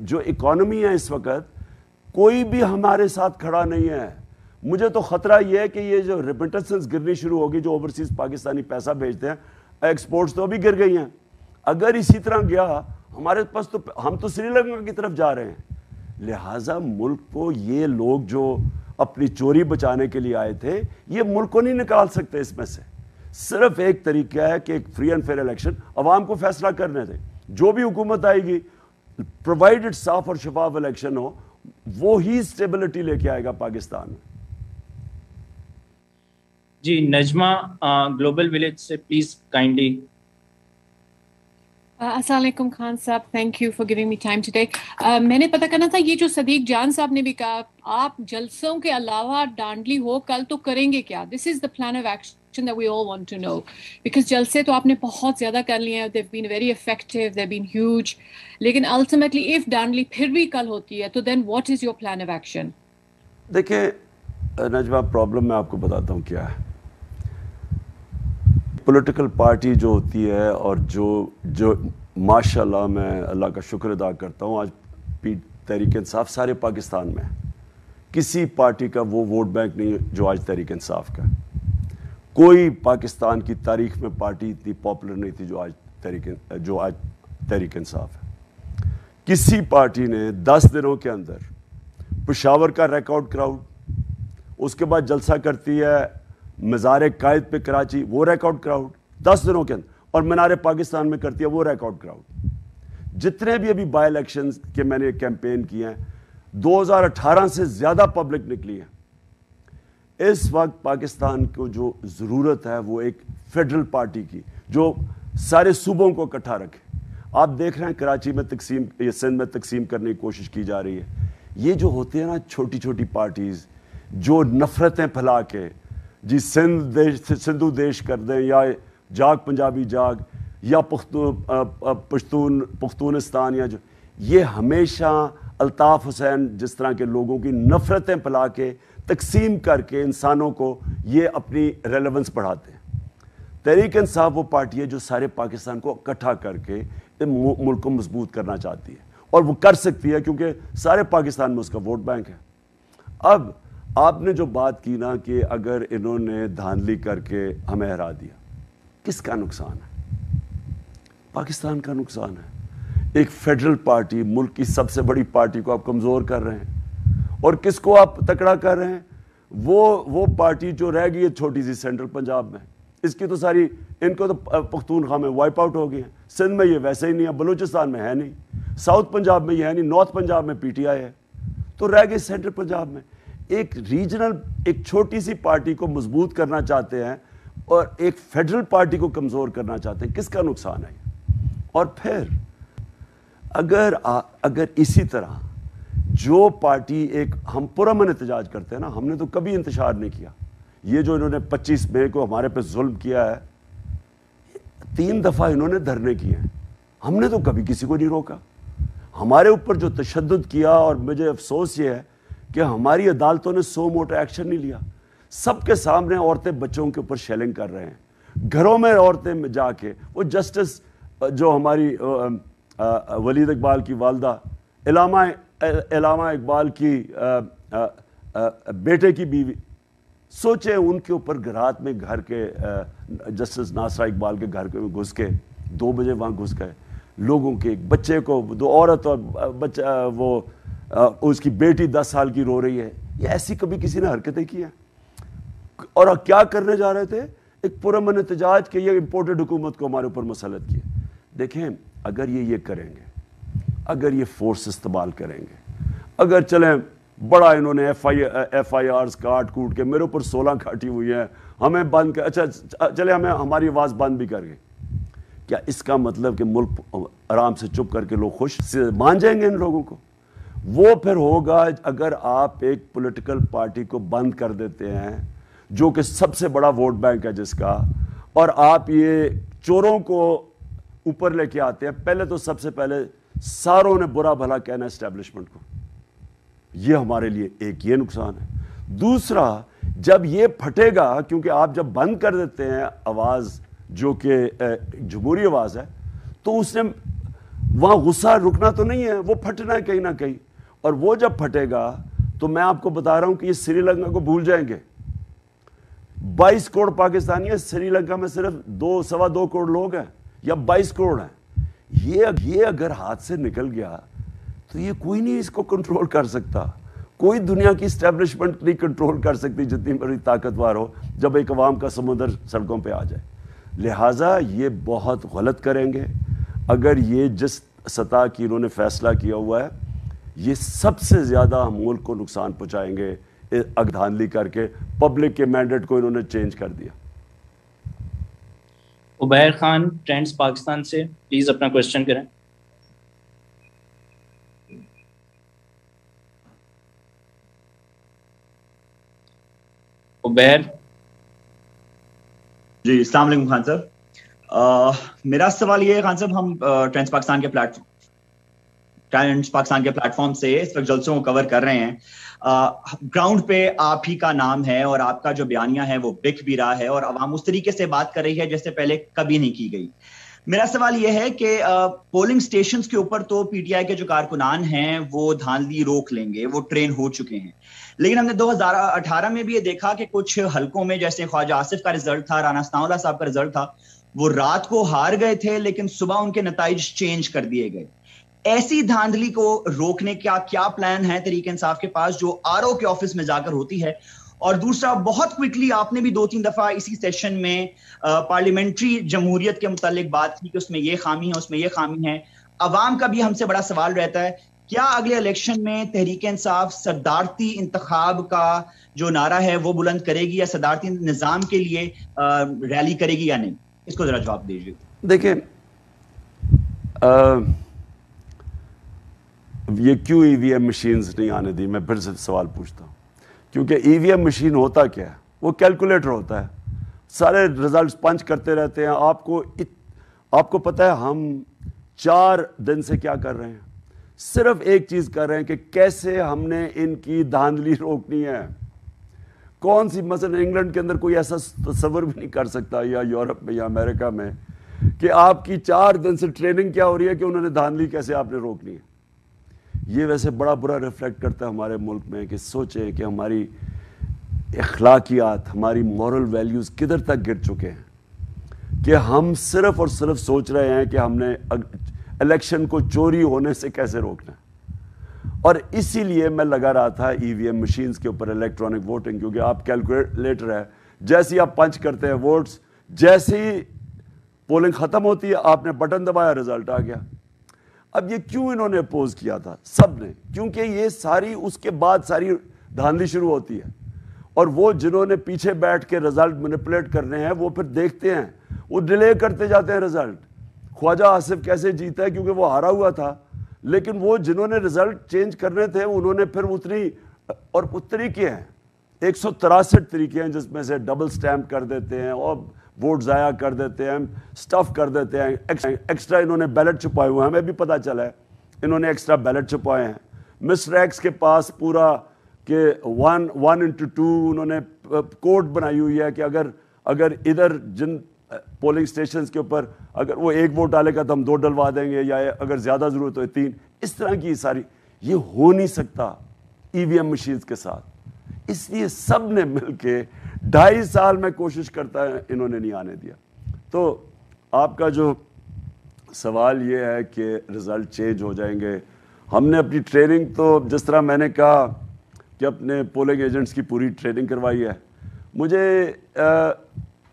جو اکانومی ہے اس وقت کوئی بھی ہمارے ساتھ کھڑا نہیں ہے. مجھے تو خطرہ یہ ہے کہ یہ جو ریمیٹنسز گرنی شروع ہوگی, جو اوورسیز پاکستانی پیسہ بھیجتے ہیں, ایکسپورٹس تو ابھی گر گئی ہیں. اگر اسی طرح گیا ہمارے پاس تو ہم تو سری لنکا کی طرف جا رہے ہیں. لہٰذا ملک کو یہ لوگ جو اپنی چوری بچانے کے لیے آئے تھے یہ ملک کو نہیں نکال سکتے اس میں سے. صرف ایک طریقہ ہے کہ ایک فری اینڈ فیئر الیکشن, عوام کو فیصلہ کرنے دیں. جو بھی حکومت آئے گی پرووائڈڈ صاف اور شفاف الیکشن ہو, وہی اسٹیبلٹی لے کے آئے گا پاکستان میں. جی نجمہ گلوبل ولیج سے پلیز کائنڈلی. السلام علیکم خان صاحب, thank you for giving me time today. میں نے پتہ کرنا تھا یہ جو صدیق جان صاحب نے بھی کہا آپ جلسوں کے علاوہ ڈانڈلی ہو کل تو کریں گے کیا؟ This is the plan of action that we all want to know, because جلسے تو آپ نے بہت زیادہ کر لیے ہیں, they've been very effective, they've been huge, لیکن ultimately if ڈانڈلی پھر بھی کل ہوتی ہے تو then what is your plan of action؟ دیکھیں نجمہ, پرابلم میں آپ کو بتاتا ہوں کیا ہے. پولیٹیکل پارٹی جو ہوتی ہے اور جو ماشاءاللہ میں اللہ کا شکر ادا کرتا ہوں, آج تحریک انصاف سارے پاکستان میں ہے. کسی پارٹی کا وہ ووٹ بینک نہیں جو آج تحریک انصاف کا. کوئی پاکستان کی تاریخ میں پارٹی اتنی پاپولر نہیں تھی جو آج تحریک انصاف ہے. کسی پارٹی نے 10 دنوں کے اندر پشاور کا ریکارڈ کراؤڈ, اس کے بعد جلسہ کرتی ہے مزار قائد پہ کراچی, وہ ریکارڈ کراؤڈ 10 دنوں کے اندر, اور مینار پاکستان میں کرتی ہے وہ ریکارڈ کراؤڈ. جتنے بھی ابھی بائی الیکشنز کے میں نے کیمپین کیے ہیں 2018 سے زیادہ پبلک نکلی ہے. اس وقت پاکستان کو جو ضرورت ہے وہ ایک فیڈرل پارٹی کی جو سارے صوبوں کو اکٹھا رکھے. آپ دیکھ رہے ہیں کراچی میں تقسیم, یہ سندھ میں تقسیم کرنے کی کوشش کی جا رہی ہے. یہ جو ہوتے ہیں نا چھوٹی چھوٹی پارٹیز جو نفرتیں پھیلا کے جی سندھو دیش کر دیں, یا جاگ پنجابی جاگ, یا پختونستان, یا جو یہ ہمیشہ الطاف حسین جس طرح کے لوگوں کی نفرتیں پھیلا کے تقسیم کر کے انسانوں کو یہ اپنی ریلیونس بڑھاتے ہیں. تحریک انصاف وہ پارٹی ہے جو سارے پاکستان کو اکٹھا کر کے ملک کو مضبوط کرنا چاہتی ہے اور وہ کر سکتی ہے کیونکہ سارے پاکستان میں اس کا ووٹ بینک ہے۔ اب آپ نے جو بات کی نا کہ اگر انہوں نے دھاندلی کر کے ہمیں ہرا دیا، کس کا نقصان ہے؟ پاکستان کا نقصان ہے۔ ایک فیڈرل پارٹی، ملک کی سب سے بڑی پارٹی کو آپ کمزور کر رہے ہیں، اور کس کو آپ تکڑا کر رہے ہیں؟ وہ پارٹی جو رہ گئی ہے چھوٹی سی سینٹرل پنجاب میں، اس کی تو ساری، ان کو تو پختونخوا میں وائپ آؤٹ ہو گئی ہیں، سندھ میں یہ ویسے ہی نہیں ہے، بلوچستان میں ہے نہیں، ساؤتھ پنجاب میں یہ ہے نہیں، نارتھ پنجاب میں پی ٹی آئی ہے، تو رہ گئی سینٹرل پنجاب میں۔ ایک ریجنل، ایک چھوٹی سی پارٹی کو مضبوط کرنا چاہتے ہیں اور ایک فیڈرل پارٹی کو کمزور کرنا چاہتے ہیں، کس کا نقصان ہے؟ اور پھر اگر اسی طرح جو پارٹی، ایک ہم پرامن احتجاج کرتے ہیں نا، ہم نے تو کبھی انتشار نہیں کیا، یہ جو انہوں نے 25 مئی کو ہمارے پہ ظلم کیا ہے، 3 دفعہ انہوں نے دھرنے کیے ہیں، ہم نے تو کبھی کسی کو نہیں روکا۔ ہمارے اوپر جو تشدد کیا، اور مجھے افسوس یہ ہے کہ ہماری عدالتوں نے سو موٹا ایکشن نہیں لیا، سب کے سامنے عورتیں بچوں کے اوپر شیلنگ کر رہے ہیں، گھروں میں عورتیں جا کے، وہ جسٹس جو ہماری ولید اقبال کی والدہ، علامہ اقبال کی بیٹے کی بیوی، سوچیں ان کے اوپر رات میں گھر کے جسٹس ناصرہ اقبال کے گھر کے گھس کے 2 بجے وہاں گھس گئے، لوگوں کے ایک بچے کو، 2 عورت اور بچہ، وہ اس کی بیٹی 10 سال کی رو رہی ہے، یہ ایسی کبھی کسی نے حرکتیں کی ہیں؟ اور کیا کرنے جا رہے تھے؟ ایک پرامن احتجاج کہ یہ امپورٹڈ حکومت کو ہمارے اوپر مسلط کیے۔ دیکھیں اگر یہ کریں گے، اگر یہ فورس استعمال کریں گے، اگر چلیں بڑا انہوں نے ایف آئی آرز کاٹ کوٹ کے میرے اوپر 16 کھاٹی ہوئی ہیں، ہمیں بند کر، اچھا چلے ہمیں ہماری آواز بند بھی کر گئے، کیا اس کا مطلب کہ ملک آرام سے چپ کر کے لوگ خوش سے مان جائیں گے ان لوگوں کو؟ وہ پھر ہوگا اگر آپ ایک پولیٹیکل پارٹی کو بند کر دیتے ہیں جو کہ سب سے بڑا ووٹ بینک ہے جس کا، اور آپ یہ چوروں کو اوپر لے کے آتے ہیں۔ پہلے تو سب سے پہلے ساروں نے برا بھلا کہنا اسٹیبلشمنٹ کو، یہ ہمارے لیے ایک یہ نقصان ہے۔ دوسرا، جب یہ پھٹے گا، کیونکہ آپ جب بند کر دیتے ہیں آواز جو کہ جمہوری آواز ہے، تو اس نے وہاں غصہ رکنا تو نہیں ہے، وہ پھٹنا ہے کہیں نہ کہیں، اور وہ جب پھٹے گا تو میں آپ کو بتا رہا ہوں کہ یہ سری لنکا کو بھول جائیں گے۔ 22 کروڑ پاکستانی ہیں، سری لنکا میں صرف 2.25 کروڑ لوگ ہیں یا 22 کروڑ ہیں۔ یہ اگر ہاتھ سے نکل گیا تو یہ کوئی نہیں اس کو کنٹرول کر سکتا، کوئی دنیا کی اسٹیبلشمنٹ نہیں کنٹرول کر سکتی جتنی بڑی طاقتور ہو، جب ایک عوام کا سمندر سڑکوں پہ آ جائے۔ لہٰذا یہ بہت غلط کریں گے اگر یہ جس سطح کی انہوں نے فیصلہ کیا ہوا ہے، یہ سب سے زیادہ ہم ملک کو نقصان پہنچائیں گے دھاندلی کر کے۔ پبلک کے مینڈیٹ کو انہوں نے چینج کر دیا۔ عبیر خان ٹرینڈز پاکستان سے پلیز اپنا کوشچن کریں۔ عبیر جی السلام علیکم خان صاحب، میرا سوال یہ ہے خان صاحب، ہم ٹرینڈز پاکستان کے پلیٹ فارم سے اس وقت جلسوں کو کور کر رہے ہیں، گراؤنڈ پہ آپ ہی کا نام ہے اور آپ کا جو بیانیہ ہے وہ بک بھی رہا ہے اور عوام اس طریقے سے بات کر رہی ہے جیسے پہلے کبھی نہیں کی گئی۔ میرا سوال یہ ہے کہ پولنگ سٹیشنز کے اوپر تو پی ٹی آئی کے جو کارکنان ہیں وہ دھاندلی روک لیں گے، وہ ٹرین ہو چکے ہیں، لیکن ہم نے 2018 میں بھی یہ دیکھا کہ کچھ حلقوں میں جیسے خواجہ آصف کا رزلٹ تھا، رانا ثناءاللہ صاحب کا رزلٹ تھا، وہ رات کو ہار گئے تھے لیکن صبح ان کے نتائج چینج کر دیے گئے۔ ایسی دھاندلی کو روکنے کا کیا پلان ہے تحریک انصاف کے پاس جو آر او کے آفس میں جا کر ہوتی ہے؟ اور دوسرا، بہت کوئکلی آپ نے بھی 2-3 دفعہ اسی سیشن میں پارلیمنٹری جمہوریت کے متعلق بات کی کہ اس میں یہ خامی ہے، اس میں یہ خامی ہے۔ عوام کا بھی ہم سے بڑا سوال رہتا ہے، کیا اگلے الیکشن میں تحریک انصاف صدارتی انتخاب کا جو نعرہ ہے وہ بلند کرے گی یا صدارتی نظام کے لیے ریلی کرے گی یا نہیں؟ اس کو ذرا جواب دیجیے۔ دیکھیں یہ کیوں ای وی ایم مشینز نہیں آنے دی، میں پھر سے سوال پوچھتا ہوں، کیونکہ ای وی ایم مشین ہوتا کیا ہے؟ وہ کیلکولیٹر ہوتا ہے، سارے ریزلٹس پنچ کرتے رہتے ہیں۔ آپ کو پتہ ہے ہم 4 دن سے کیا کر رہے ہیں؟ صرف ایک چیز کر رہے ہیں کہ کیسے ہم نے ان کی دھاندلی روکنی ہے۔ کون سی، مثلا انگلینڈ کے اندر کوئی ایسا تصور بھی نہیں کر سکتا یا یورپ میں یا امریکہ میں کہ آپ کی 4 دن سے ٹریننگ کیا ہو رہی ہے کہ انہوں نے دھاندلی کیسے آپ نے روکنی ہے. یہ ویسے بڑا برا ریفلیکٹ کرتا ہے ہمارے ملک میں کہ سوچیں کہ ہماری اخلاقیات, ہماری مورل ویلیوز کدھر تک گر چکے ہیں کہ ہم صرف اور صرف سوچ رہے ہیں کہ ہم نے الیکشن کو چوری ہونے سے کیسے روکنا ہے. اور اسی لیے میں لگا رہا تھا ای وی ایم مشینز کے اوپر الیکٹرانک ووٹنگ, کیونکہ آپ کیلکولیٹر ہے, جیسے ہی آپ پنچ کرتے ہیں ووٹس, جیسے ہی پولنگ ختم ہوتی ہے آپ نے بٹن دبایا, رزلٹ آ گیا. اب یہ کیوں انہوں نے اپوز کیا تھا سب نے؟ کیونکہ یہ ساری اس کے بعد ساری دھاندلی شروع ہوتی ہے, اور وہ جنہوں نے پیچھے بیٹھ کے رزلٹ مینیپولیٹ کرنے ہیں وہ پھر دیکھتے ہیں, وہ ڈیلے کرتے جاتے ہیں رزلٹ. خواجہ آصف کیسے جیتا ہے؟ کیونکہ وہ ہارا ہوا تھا, لیکن وہ جنہوں نے رزلٹ چینج کرنے تھے انہوں نے پھر اور طریقے ہیں 163 طریقے ہیں جس میں سے ڈبل سٹیمپ کر دیتے ہیں اور ووٹ ضائع کر دیتے ہیں, سٹف کر دیتے ہیں, ایکسٹرا انہوں نے بیلٹ چھپائے ہوئے ہیں, ہمیں بھی پتہ چلا ہے انہوں نے ایکسٹرا بیلٹ چھپائے ہیں. مسٹر ایکس کے پاس پورا کہ 1:2 انہوں نے کوڈ بنائی ہوئی ہے کہ اگر ادھر جن پولنگ سٹیشنز کے اوپر اگر وہ 1 ووٹ ڈالے گا تو ہم 2 ڈلوا دیں گے, یا اگر زیادہ ضرورت ہو 3. اس طرح کی ساری یہ ہو نہیں سکتا ای وی ایم مشینز کے ساتھ. اس لیے سب نے مل کے 2.5 سال میں کوشش کرتا ہے, انہوں نے نہیں آنے دیا. تو آپ کا جو سوال یہ ہے کہ رزلٹ چینج ہو جائیں گے, ہم نے اپنی ٹریننگ تو جس طرح میں نے کہا کہ اپنے پولنگ ایجنٹس کی پوری ٹریننگ کروائی ہے.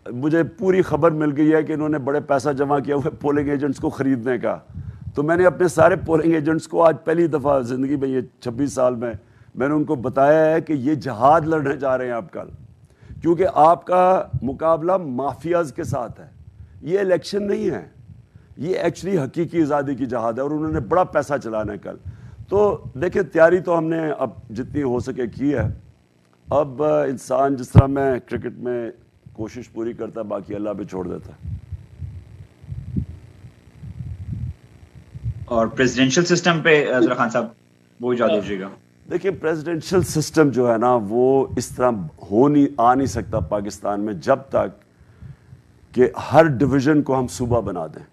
مجھے پوری خبر مل گئی ہے کہ انہوں نے بڑے پیسہ جمع کیا ہوا ہے پولنگ ایجنٹس کو خریدنے کا. تو میں نے اپنے سارے پولنگ ایجنٹس کو آج پہلی دفعہ زندگی میں یہ 26 سال میں نے ان کو بتایا ہے کہ یہ جہاد لڑنے جا رہے ہیں آپ کل, کیونکہ آپ کا مقابلہ مافیاز کے ساتھ ہے. یہ الیکشن نہیں ہے, یہ ایکچولی حقیقی آزادی کی جہاد ہے, اور انہوں نے بڑا پیسہ چلانا ہے کل. تو دیکھیں تیاری تو ہم نے اب جتنی ہو سکے کی ہے. اب انسان جس طرح میں کرکٹ میں کوشش پوری کرتا ہے, باقی اللہ پہ چھوڑ دیتا ہے. اور پریزیڈنشل سسٹم پہ ذرا خان صاحب وہ اجازت دیجیے گا. دیکھیں پریزیڈنشل سسٹم جو ہے نا وہ اس طرح آ نہیں سکتا پاکستان میں جب تک کہ ہر ڈویژن کو ہم صوبہ بنا دیں.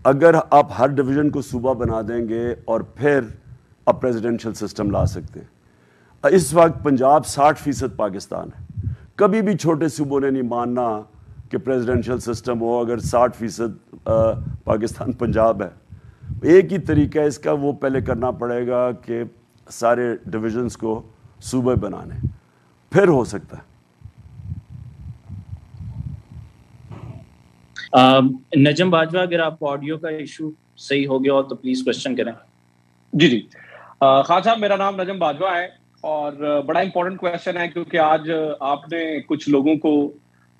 اگر آپ ہر ڈویژن کو صوبہ بنا دیں گے اور پھر آپ پریزیڈنشل سسٹم لا سکتے ہیں. اس وقت پنجاب 60% پاکستان ہے. کبھی بھی چھوٹے صوبوں نے نہیں ماننا کہ پریزیڈنشل سسٹم ہو اگر 60% پاکستان پنجاب ہے. ایک ہی طریقہ ہے اس کا, وہ پہلے کرنا پڑے گا کہ سارے ڈویژنز کو صوبے بنانے, پھر ہو سکتا ہے. نجم باجوہ, اگر آپ کو آڈیو کا ایشو صحیح ہو گیا ہو تو پلیز کوشچن کریں. جی خان صاحب, میرا نام نجم باجوہ ہے اور بڑا امپورٹنٹ کویشچن ہے کیونکہ آج آپ نے کچھ لوگوں کو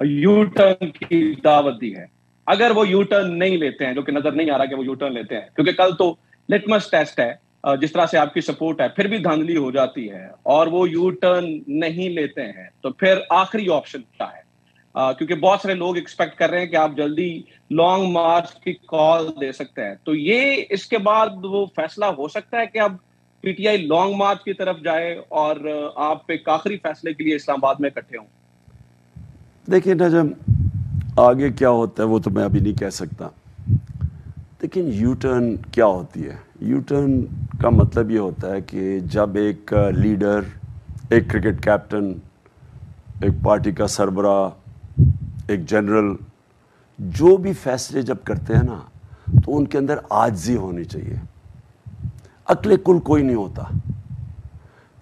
یو ٹرن کی دعوت دی ہے. اگر وہ یو ٹرن نہیں لیتے ہیں, جو کہ نظر نہیں آ رہا کہ وہ یو ٹرن لیتے ہیں, کیونکہ کل تو لٹمس ٹیسٹ ہے, جس طرح سے آپ کی سپورٹ ہے پھر بھی دھاندلی ہو جاتی ہے اور وہ یو ٹرن نہیں لیتے ہیں, تو پھر آخری آپشن کیا ہے؟ کیونکہ بہت سارے لوگ ایکسپیکٹ کر رہے ہیں کہ آپ جلدی لانگ مارچ کی کال دے سکتے ہیں. تو یہ اس کے بعد وہ فیصلہ ہو سکتا ہے کہ اب P T I long march کی طرف جائے اور آپ ایک آخری فیصلے کے لیے اسلام آباد میں اکٹھے ہوں. دیکھیں نجم, آگے کیا ہوتا ہے وہ تو میں ابھی نہیں کہہ سکتا, لیکن یو ٹرن کیا ہوتی ہے؟ یو ٹرن کا مطلب یہ ہوتا ہے کہ جب ایک لیڈر, ایک کرکٹ کیپٹن, ایک پارٹی کا سربراہ, ایک جنرل جو بھی فیصلے جب کرتے ہیں نا تو ان کے اندر عاجزی ہونی چاہیے. عقل کل کوئی نہیں ہوتا.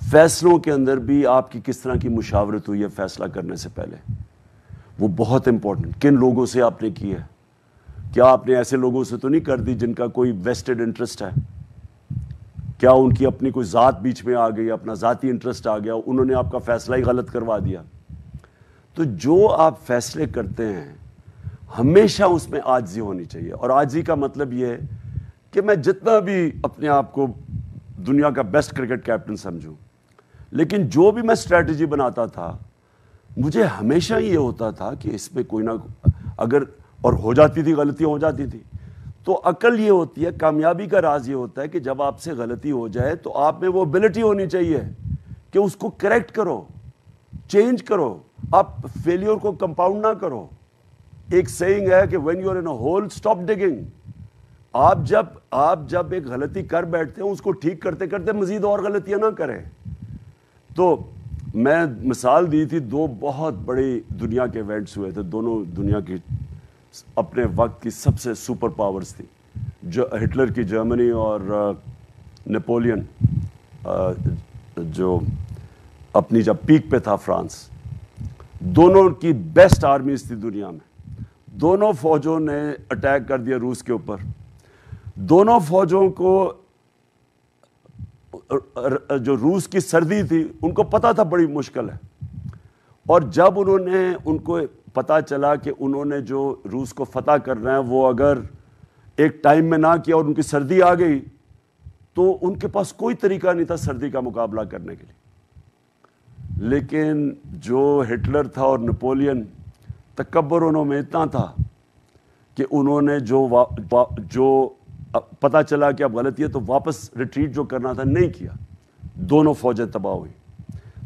فیصلوں کے اندر بھی آپ کی کس طرح کی مشاورت ہوئی ہے فیصلہ کرنے سے پہلے, وہ بہت امپورٹنٹ. کن لوگوں سے آپ نے کی ہے؟ کیا آپ نے ایسے لوگوں سے تو نہیں کر دی جن کا کوئی ویسٹڈ انٹرسٹ ہے؟ کیا ان کی اپنی کوئی ذات بیچ میں آ گئی, اپنا ذاتی انٹرسٹ آ گیا, انہوں نے آپ کا فیصلہ ہی غلط کروا دیا؟ تو جو آپ فیصلے کرتے ہیں ہمیشہ اس میں عاجزی ہونی چاہیے. اور عاجزی کا مطلب یہ ہے کہ میں جتنا بھی اپنے آپ کو دنیا کا بیسٹ کرکٹ کیپٹن سمجھوں, لیکن جو بھی میں اسٹریٹجی بناتا تھا مجھے ہمیشہ یہ ہوتا تھا کہ اس میں کوئی نہ اگر اور ہو جاتی تھی, غلطیاں ہو جاتی تھی. تو عقل یہ ہوتی ہے, کامیابی کا راز یہ ہوتا ہے کہ جب آپ سے غلطی ہو جائے تو آپ میں وہ ابیلٹی ہونی چاہیے کہ اس کو کریکٹ کرو, چینج کرو, آپ فیلیور کو کمپاؤنڈ نہ کرو. ایک سیئنگ ہے کہ when you're in a hole, stop digging. آپ جب ایک غلطی کر بیٹھتے ہیں اس کو ٹھیک کرتے کرتے مزید اور غلطیاں نہ کریں. تو میں مثال دی تھی 2 بہت بڑی دنیا کے ایونٹس ہوئے تھے, دونوں دنیا کی اپنے وقت کی سب سے سپر پاورز تھی, جو ہٹلر کی جرمنی اور نیپولین جو اپنی جب پیک پہ تھا فرانس. دونوں کی بیسٹ آرمیز تھی دنیا میں. دونوں فوجوں نے اٹیک کر دیا روس کے اوپر. دونوں فوجوں کو جو روس کی سردی تھی ان کو پتا تھا بڑی مشکل ہے, اور جب ان کو پتا چلا کہ انہوں نے جو روس کو فتح کرنا ہے وہ اگر ایک ٹائم میں نہ کیا اور ان کی سردی آ گئی تو ان کے پاس کوئی طریقہ نہیں تھا سردی کا مقابلہ کرنے کے لیے. لیکن جو ہٹلر تھا اور نیپولین, تکبر انہوں میں اتنا تھا کہ انہوں نے جو پتہ چلا کہ اب غلطی ہے تو واپس ریٹریٹ جو کرنا تھا نہیں کیا. دونوں فوجیں تباہ ہوئی.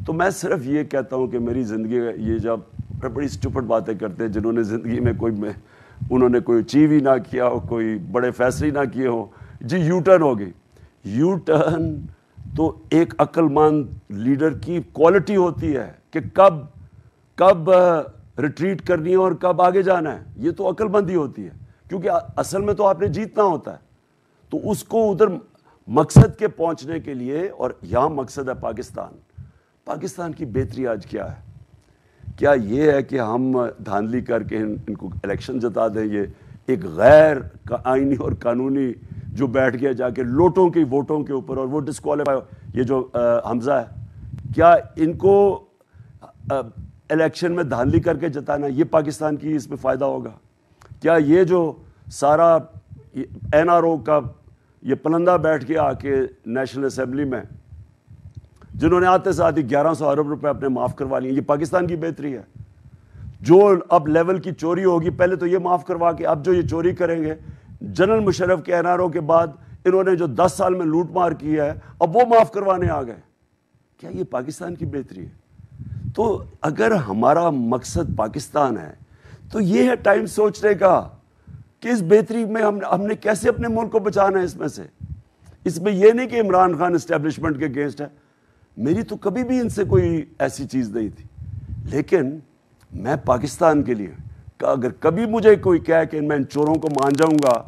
تو میں صرف یہ کہتا ہوں کہ میری زندگی یہ جب بڑی اسٹوپڈ باتیں کرتے ہیں جنہوں نے زندگی میں انہوں نے کوئی اچیو ہی نہ کیا ہو, کوئی بڑے فیصلے نہ کیے ہوں, جی یو ٹرن ہو گئی. یو ٹرن تو ایک عقل مند لیڈر کی کوالٹی ہوتی ہے کہ کب ریٹریٹ کرنی ہے اور کب آگے جانا ہے. یہ تو عقل مندی ہوتی ہے, کیونکہ اصل میں تو آپ نے جیتنا ہوتا ہے. تو اس کو ادھر مقصد کے پہنچنے کے لیے, اور یہاں مقصد ہے پاکستان کی بہتری آج کیا ہے؟ کیا یہ ہے کہ ہم دھاندلی کر کے ان کو الیکشن جتا دیں؟ یہ ایک غیر آئینی اور قانونی جو بیٹھ گیا جا کے لوٹوں کی ووٹوں کے اوپر, اور وہ ڈسکوالیفائی, یہ جو حمزہ ہے, کیا ان کو الیکشن میں دھاندلی کر کے جتانا یہ پاکستان کی اس میں فائدہ ہوگا؟ کیا یہ جو سارا این آر او کا یہ پلندہ بیٹھ کے آ کے نیشنل اسمبلی میں جنہوں نے آتے ساتھ ہی 1100 ارب روپے اپنے معاف کروا لیے, یہ پاکستان کی بہتری ہے؟ جو اب لیول کی چوری ہوگی پہلے تو یہ معاف کروا کے اب جو یہ چوری کریں گے, جنرل مشرف کے این آر او کے بعد انہوں نے جو 10 سال میں لوٹ مار کی ہے اب وہ معاف کروانے آ گئے. کیا یہ پاکستان کی بہتری ہے؟ تو اگر ہمارا مقصد پاکستان ہے تو یہ ہے ٹائم سوچنے کا کہ اس بہتری میں ہم نے کیسے اپنے ملک کو بچانا ہے. اس میں یہ نہیں کہ عمران خان اسٹیبلشمنٹ کے اگینسٹ ہے. میری تو کبھی بھی ان سے کوئی ایسی چیز نہیں تھی, لیکن میں پاکستان کے لیے اگر کبھی مجھے کوئی کہے کہ میں ان چوروں کو مان جاؤں گا,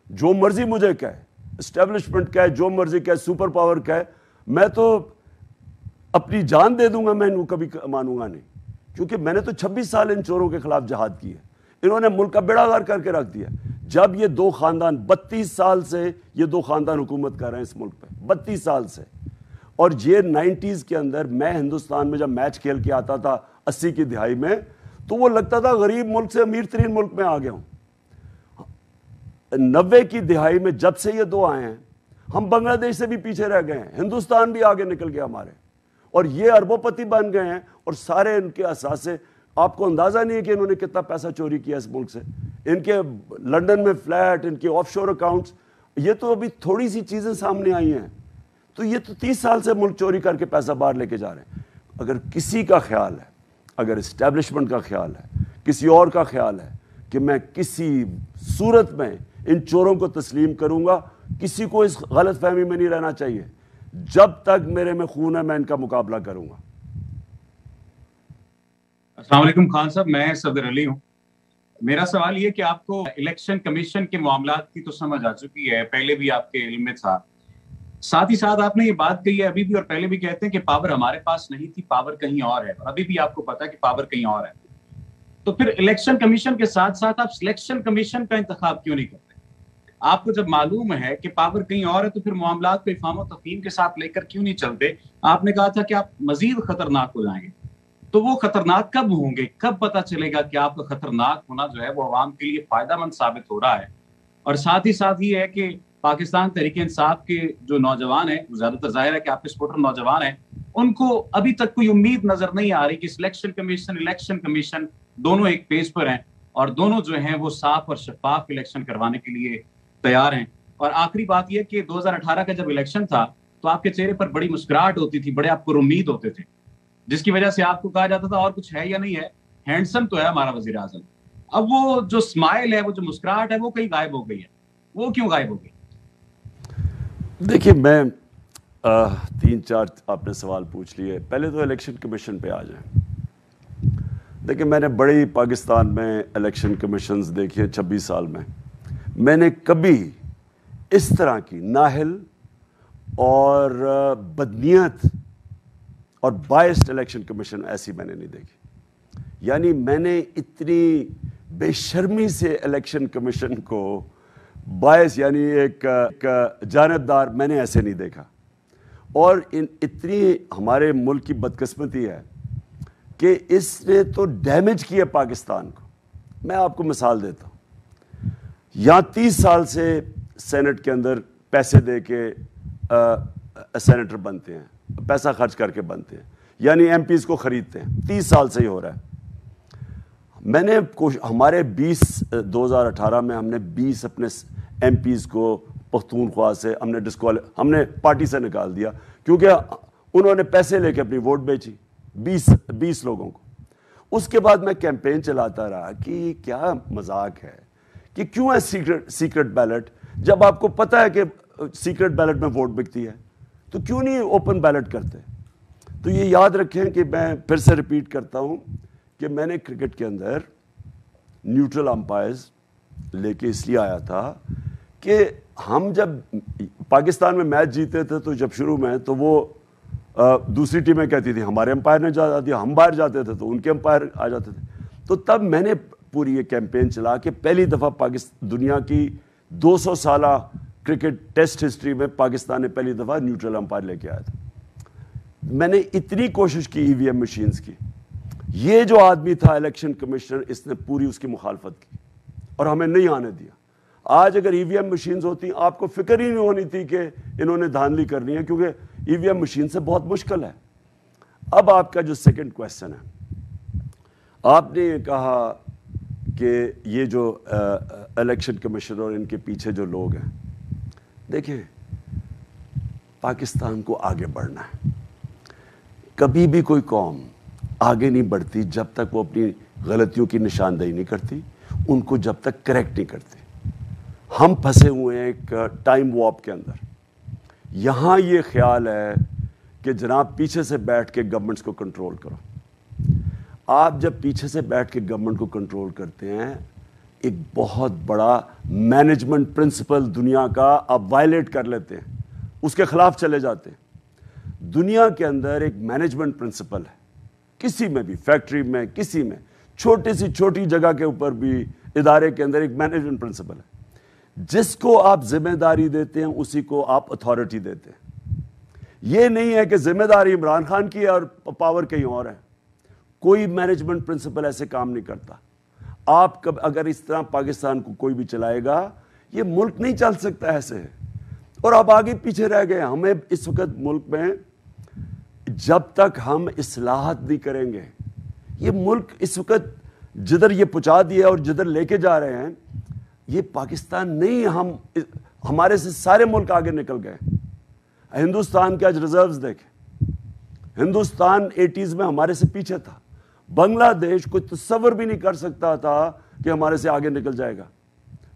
جو مرضی مجھے کہے, اسٹیبلشمنٹ کہے, جو مرضی کہے, سپر پاور کہے, میں تو اپنی جان دے دوں گا, میں ان کو کبھی مانوں گا نہیں. کیونکہ میں نے تو 26 سال ان چوروں کے خلاف جہاد کی ہے. انہوں نے ملک کا بیڑا غرق کر کے رکھ دیا. جب یہ 2 خاندان 32 سال سے یہ 2 خاندان حکومت کر رہے ہیں اس ملک پہ, 32 سال سے, اور یہ 90s کے اندر میں ہندوستان میں جب میچ کھیل کے آتا تھا 80 کی دہائی میں تو وہ لگتا تھا غریب ملک سے امیر ترین ملک میں آ گیا ہوں. 90 کی دہائی میں جب سے یہ 2 آئے ہیں ہم بنگلہ دیش سے بھی پیچھے رہ گئے ہیں, ہندوستان بھی آگے نکل گیا ہمارے, اور یہ اربوں پتی بن گئے ہیں, اور سارے ان کے اثاثے آپ کو اندازہ نہیں ہے کہ انہوں نے کتنا پیسہ چوری کیا اس ملک سے. ان کے لنڈن میں فلیٹ, ان کے آف شور اکاؤنٹس, یہ تو ابھی تھوڑی سی چیزیں سامنے آئی ہیں. تو یہ تو 30 سال سے ملک چوری کر کے پیسہ باہر لے کے جا رہے ہیں. اگر کسی کا خیال ہے, اگر اسٹیبلشمنٹ کا خیال ہے, کسی اور کا خیال ہے کہ میں کسی صورت میں ان چوروں کو تسلیم کروں گا, کسی کو اس غلط فہمی میں نہیں رہنا چاہیے. جب تک میرے میں خون ہے میں ان کا مقابلہ کروں گا. السلام علیکم خان صاحب, میں صدر علی ہوں. میرا سوال یہ کہ آپ کو الیکشن کمیشن کے معاملات کی تو سمجھ آ چکی ہے, پہلے بھی آپ کے علم میں تھا, ساتھ ہی ساتھ آپ نے یہ بات کہی ہے ابھی بھی اور پہلے بھی کہتے ہیں کہ پاور ہمارے پاس نہیں تھی, پاور کہیں اور ہے, اور ابھی بھی آپ کو پتا ہے کہ پاور کہیں اور ہے. تو پھر الیکشن کمیشن کے ساتھ ساتھ آپ سلیکشن کمیشن کا انتخاب کیوں نہیں کرتے؟ آپ کو جب معلوم ہے کہ پاور کہیں اور ہے تو پھر معاملات کو افہام و تفہیم کے ساتھ لے کر کیوں نہیں چلتے؟ آپ نے کہا تھا کہ آپ مزید خطرناک ہو جائیں گے, تو وہ خطرناک کب ہوں گے؟ کب پتہ چلے گا کہ آپ کا خطرناک ہونا جو ہے وہ عوام کے لیے فائدہ مند ثابت ہو رہا ہے؟ اور ساتھ ہی ساتھ یہ ہے کہ پاکستان تحریک انصاف کے جو نوجوان ہیں, زیادہ تر ظاہر ہے کہ آپ کے سپورٹر نوجوان ہیں, ان کو ابھی تک کوئی امید نظر نہیں آ رہی کہ سلیکشن کمیشن الیکشن کمیشن دونوں ایک پیج پر ہیں اور دونوں جو ہیں وہ صاف اور شفاف الیکشن کروانے کے لیے تیار ہیں. اور آخری بات یہ کہ 2018 کا جب الیکشن تھا تو آپ کے چہرے پر بڑی مسکراہٹ ہوتی تھی, بڑے آپ کو امید ہوتے تھے, جس کی وجہ سے آپ کو کہا جاتا تھا اور کچھ ہے یا نہیں ہے, ہینڈسم تو ہے ہمارا وزیر اعظم. اب وہ جو اسمائل ہے, وہ جو مسکراہٹ ہے, وہ کہیں غائب ہو گئی ہے. وہ کیوں غائب ہو گئی؟ دیکھیے میں 3-4 آپ نے سوال پوچھ لیے. پہلے تو الیکشن کمیشن پہ آ جائیں. دیکھیں میں نے بڑی پاکستان میں الیکشن کمیشنز دیکھی ہیں 26 سال میں. میں نے کبھی اس طرح کی نااہل اور بدنیت اور بائسڈ الیکشن کمیشن ایسی میں نے نہیں دیکھی. یعنی میں نے اتنی بے شرمی سے الیکشن کمیشن کو باعث یعنی ایک جانبدار میں نے ایسے نہیں دیکھا. اور اتنی ہمارے ملک کی بدقسمتی ہے کہ اس نے تو ڈیمیج کیا پاکستان کو. میں آپ کو مثال دیتا ہوں. یہاں 30 سال سے سینٹ کے اندر پیسے دے کے سینیٹر بنتے ہیں, پیسہ خرچ کر کے بنتے ہیں, یعنی ایم پیز کو خریدتے ہیں. 30 سال سے ہی ہو رہا ہے. میں نے ہمارے 2018 میں ہم نے 20 اپنے ایم پیز کو پختونخوا سے ہم نے پارٹی سے نکال دیا کیونکہ انہوں نے پیسے لے کے اپنی ووٹ بیچی 20 لوگوں کو. اس کے بعد میں کیمپین چلاتا رہا کہ کیا مذاق ہے کہ کیوں ہے سیکرٹ بیلٹ. جب آپ کو پتہ ہے کہ سیکرٹ بیلٹ میں ووٹ بکتی ہے تو کیوں نہیں اوپن بیلٹ کرتے. تو یہ یاد رکھیں کہ میں پھر سے ریپیٹ کرتا ہوں کہ میں نے کرکٹ کے اندر نیوٹرل امپائرز لے کے اس لیے آیا تھا کہ ہم جب پاکستان میں میچ جیتے تھے تو جب شروع میں تو وہ دوسری ٹیمیں کہتی تھی ہمارے امپائر نے جا دیا, ہم باہر جاتے تھے تو ان کے امپائر آ جاتے تھے. تو تب میں نے پوری یہ کیمپین چلا کہ پہلی دفعہ دنیا کی 200 سالہ کرکٹ ٹیسٹ ہسٹری میں پاکستان نے پہلی دفعہ نیوٹرل امپائر لے کے آیا تھا. میں نے اتنی کوشش کی ای وی ایم مشینز کی. یہ جو آدمی تھا الیکشن کمشنر, اس نے پوری اس کی مخالفت کی اور ہمیں نہیں آنے دیا. آج اگر ای وی ایم مشینز ہوتی آپ کو فکر ہی نہیں ہونی تھی کہ انہوں نے دھاندلی کرنی ہے, کیونکہ ای وی ایم مشین سے بہت مشکل ہے. اب آپ کا جو سیکنڈ کویسچن ہے, آپ نے یہ کہا کہ یہ جو الیکشن کمیشن اور ان کے پیچھے جو لوگ ہیں, دیکھیں پاکستان کو آگے بڑھنا ہے. کبھی بھی کوئی قوم آگے نہیں بڑھتی جب تک وہ اپنی غلطیوں کی نشاندہی نہیں کرتی, ان کو جب تک کریکٹ نہیں کرتی. ہم پھنسے ہوئے ہیں ایک ٹائم وارپ کے اندر. یہاں یہ خیال ہے کہ جناب پیچھے سے بیٹھ کے گورنمنٹس کو کنٹرول کرو. آپ جب پیچھے سے بیٹھ کے گورنمنٹ کو کنٹرول کرتے ہیں, ایک بہت بڑا مینجمنٹ پرنسپل دنیا کا آپ وائلیٹ کر لیتے ہیں, اس کے خلاف چلے جاتے ہیں. دنیا کے اندر ایک مینجمنٹ پرنسپل ہے, کسی میں بھی, فیکٹری میں, کسی میں, چھوٹی سی چھوٹی جگہ کے اوپر بھی ادارے کے اندر ایک مینجمنٹ پرنسپل ہے. جس کو آپ ذمہ داری دیتے ہیں اسی کو آپ اتھارٹی دیتے ہیں. یہ نہیں ہے کہ ذمہ داری عمران خان کی ہے اور پاور کہیں اور ہے. کوئی مینجمنٹ پرنسپل ایسے کام نہیں کرتا. آپ اگر اس طرح پاکستان کو کوئی بھی چلائے گا, یہ ملک نہیں چل سکتا ایسے. اور آپ آگے پیچھے رہ گئے. ہمیں اس وقت ملک میں جب تک ہم اصلاحات نہیں کریں گے, یہ ملک اس وقت جدھر یہ پہنچا دیا اور جدھر لے کے جا رہے ہیں, یہ پاکستان نہیں, ہمارے سے سارے ملک آگے نکل گئے. ہندوستان کے آج ریزروز دیکھیں, ہندوستان 80s میں ہمارے سے پیچھے تھا. بنگلہ دیش کوئی تصور بھی نہیں کر سکتا تھا کہ ہمارے سے آگے نکل جائے گا.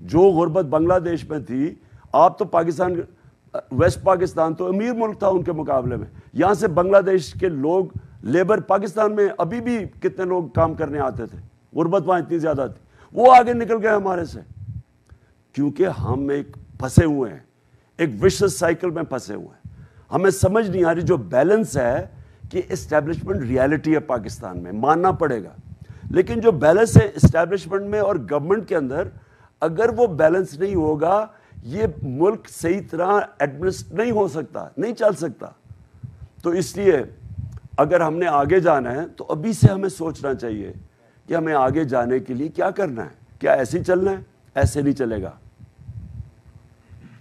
جو غربت بنگلہ دیش میں تھی, آپ تو پاکستان, ویسٹ پاکستان تو امیر ملک تھا ان کے مقابلے میں. یہاں سے بنگلہ دیش کے لوگ لیبر پاکستان میں ابھی بھی کتنے لوگ کام کرنے آتے تھے, غربت وہاں اتنی زیادہ تھی, وہ آگے نکل گئے ہمارے سے. کیونکہ ہم ایک پھنسے ہوئے ہیں, ایک وشس سائیکل میں پھنسے ہوئے ہیں. ہمیں سمجھ نہیں آ رہی جو بیلنس ہے کہ اسٹیبلشمنٹ ریالٹی ہے پاکستان میں, ماننا پڑے گا. لیکن جو بیلنس ہے اسٹیبلشمنٹ میں اور گورنمنٹ کے اندر, اگر وہ بیلنس نہیں ہوگا, یہ ملک صحیح طرح ایڈمنسٹر نہیں ہو سکتا, نہیں چل سکتا. تو اس لیے اگر ہم نے آگے جانا ہے تو ابھی سے ہمیں سوچنا چاہیے کہ ہمیں آگے جانے کے لیے کیا کرنا ہے. کیا ایسے ہی چلنا ہے؟ ایسے نہیں چلے گا.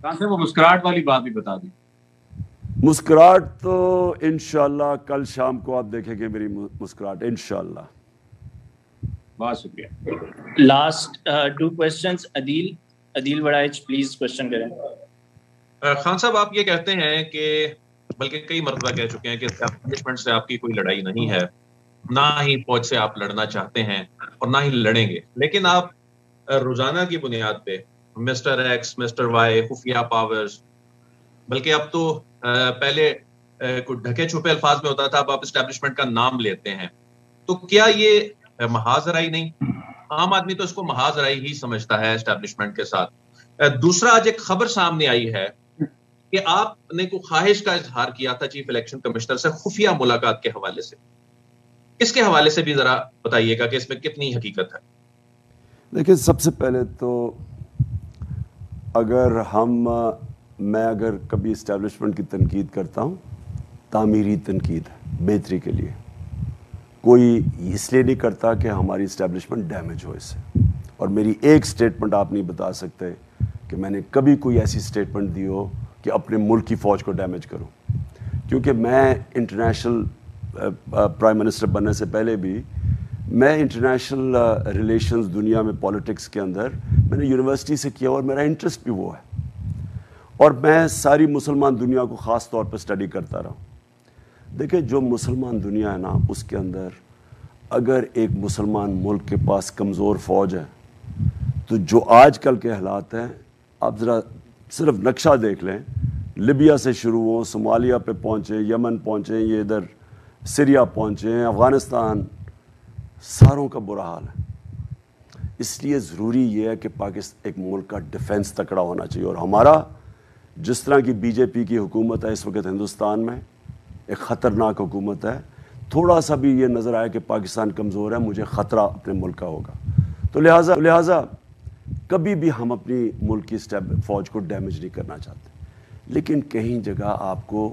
وہ مسکراہٹ والی بات بھی بتا دی. مسکراہٹ تو انشاءاللہ کل شام کو آپ دیکھیں گے میری مسکراہٹ, انشاءاللہ. بہت شکریہ. Last 2 questions. Adeel Warraich please question کریں. خان صاحب, آپ یہ کہتے ہیں کہ بلکہ کئی مرتبہ کہہ چکے ہیں کہ اسٹیبلشمنٹ سے آپ کی کوئی لڑائی نہیں ہے, نہ ہی فوج سے آپ لڑنا چاہتے ہیں اور نہ ہی لڑیں گے، لیکن آپ روزانہ کی بنیاد پہ مسٹر ایکس، مسٹر وائی، خفیہ پاورز، بلکہ اب تو پہلے کوئی ڈھکے چھپے الفاظ میں ہوتا تھا، اب آپ اسٹیبلشمنٹ کا نام لیتے ہیں. تو کیا یہ محاذ رائی نہیں؟ عام آدمی تو اس کو محاذ رائی ہی سمجھتا ہے اسٹیبلشمنٹ کے ساتھ. دوسرا، آج ایک خبر سامنے آئی ہے کہ آپ نے کوئی خواہش کا اظہار کیا تھا چیف الیکشن کمشنر سے خفیہ ملاقات کے حوالے سے. اس کے حوالے سے بھی ذرا بتائیے گا کہ اس میں کتنی حقیقت ہے. دیکھیں، سب سے پہلے تو اگر میں اگر کبھی اسٹیبلشمنٹ کی تنقید کرتا ہوں، تعمیری تنقید ہے، بہتری کے لیے. کوئی اس لیے نہیں کرتا کہ ہماری اسٹیبلشمنٹ ڈیمیج ہو اس سے. اور میری ایک سٹیٹمنٹ آپ نہیں بتا سکتے کہ میں نے کبھی کوئی ایسی سٹیٹمنٹ دی ہو کہ اپنے ملک کی فوج کو ڈیمیج کروں. کیونکہ میں انٹرنیشنل پرائم منسٹر بننے سے پہلے بھی میں انٹرنیشنل ریلیشنز دنیا میں پولیٹکس کے اندر میں نے یونیورسٹی سے کیا اور میرا انٹرسٹ بھی وہ ہے. اور میں ساری مسلمان دنیا کو خاص طور پر اسٹڈی کرتا رہا ہوں. دیکھیں، جو مسلمان دنیا ہے نا، اس کے اندر اگر ایک مسلمان ملک کے پاس کمزور فوج ہے تو جو آج کل کے حالات ہیں، آپ ذرا صرف نقشہ دیکھ لیں. لیبیا سے شروع ہوں، صومالیہ پہ پہنچیں، یمن پہنچیں، یہ ادھر سیریا پہنچیں، افغانستان، ساروں کا برا حال ہے. اس لیے ضروری یہ ہے کہ پاکستان ایک ملک کا ڈیفنس تکڑا ہونا چاہیے. اور ہمارا جس طرح کی بی جے پی کی حکومت ہے اس وقت ہندوستان میں، ایک خطرناک حکومت ہے. تھوڑا سا بھی یہ نظر آئے کہ پاکستان کمزور ہے، مجھے خطرہ اپنے ملک کا ہوگا. تو لہٰذا کبھی بھی ہم اپنی ملک کی فوج کو ڈیمیج نہیں کرنا چاہتے. لیکن کہیں جگہ آپ کو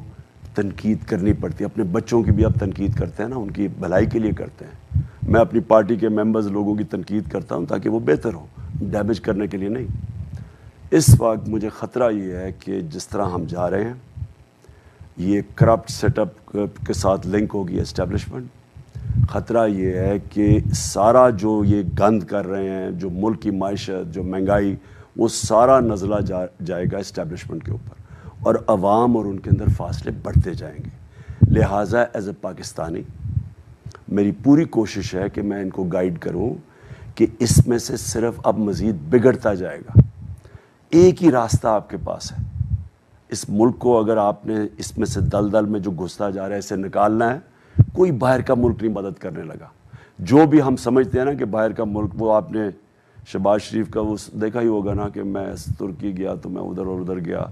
تنقید کرنی پڑتی ہے. اپنے بچوں کی بھی آپ تنقید کرتے ہیں نا، ان کی بھلائی کے لیے کرتے ہیں. میں اپنی پارٹی کے ممبرز لوگوں کی تنقید کرتا ہوں تاکہ وہ بہتر ہو، ڈیمیج کرنے کے لیے نہیں. اس وقت مجھے خطرہ یہ ہے کہ جس طرح ہم جا رہے ہیں، یہ کرپٹ سیٹ اپ کے ساتھ لنک ہوگی اسٹیبلشمنٹ. خطرہ یہ ہے کہ سارا جو یہ گند کر رہے ہیں، جو ملک کی معیشت، جو مہنگائی، وہ سارا نزلہ جائے گا اسٹیبلشمنٹ کے اوپر، اور عوام اور ان کے اندر فاصلے بڑھتے جائیں گے. لہٰذا ایز اے پاکستانی میری پوری کوشش ہے کہ میں ان کو گائیڈ کروں کہ اس میں سے صرف اب مزید بگڑتا جائے گا. ایک ہی راستہ آپ کے پاس ہے. اس ملک کو اگر آپ نے اس میں سے دلدل میں جو گھستا جا رہا ہے اسے نکالنا ہے. کوئی باہر کا ملک نہیں مدد کرنے لگا. جو بھی ہم سمجھتے ہیں نا کہ باہر کا ملک، وہ آپ نے شہباز شریف کا وہ دیکھا ہی ہوگا نا کہ میں ترکی گیا تو میں ادھر اور ادھر گیا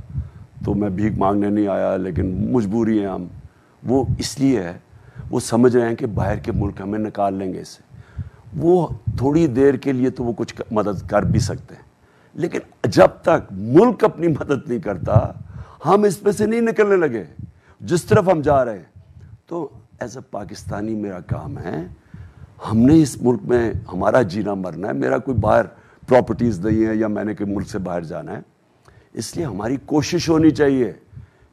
تو میں بھیک مانگنے نہیں آیا، لیکن مجبوری ہے ہم. وہ اس لیے ہے، وہ سمجھ رہے ہیں کہ باہر کے ملک ہمیں نکال لیں گے اس سے. وہ تھوڑی دیر کے لیے تو وہ کچھ مدد کر بھی سکتے ہیں، لیکن جب تک ملک اپنی مدد نہیں کرتا ہم اس میں سے نہیں نکلنے لگے جس طرف ہم جا رہے ہیں. تو ایز اے پاکستانی میرا کام ہے، ہم نے اس ملک میں ہمارا جینا مرنا ہے. میرا کوئی باہر پراپرٹیز نہیں ہے یا میں نے کوئی ملک سے باہر جانا ہے. اس لیے ہماری کوشش ہونی چاہیے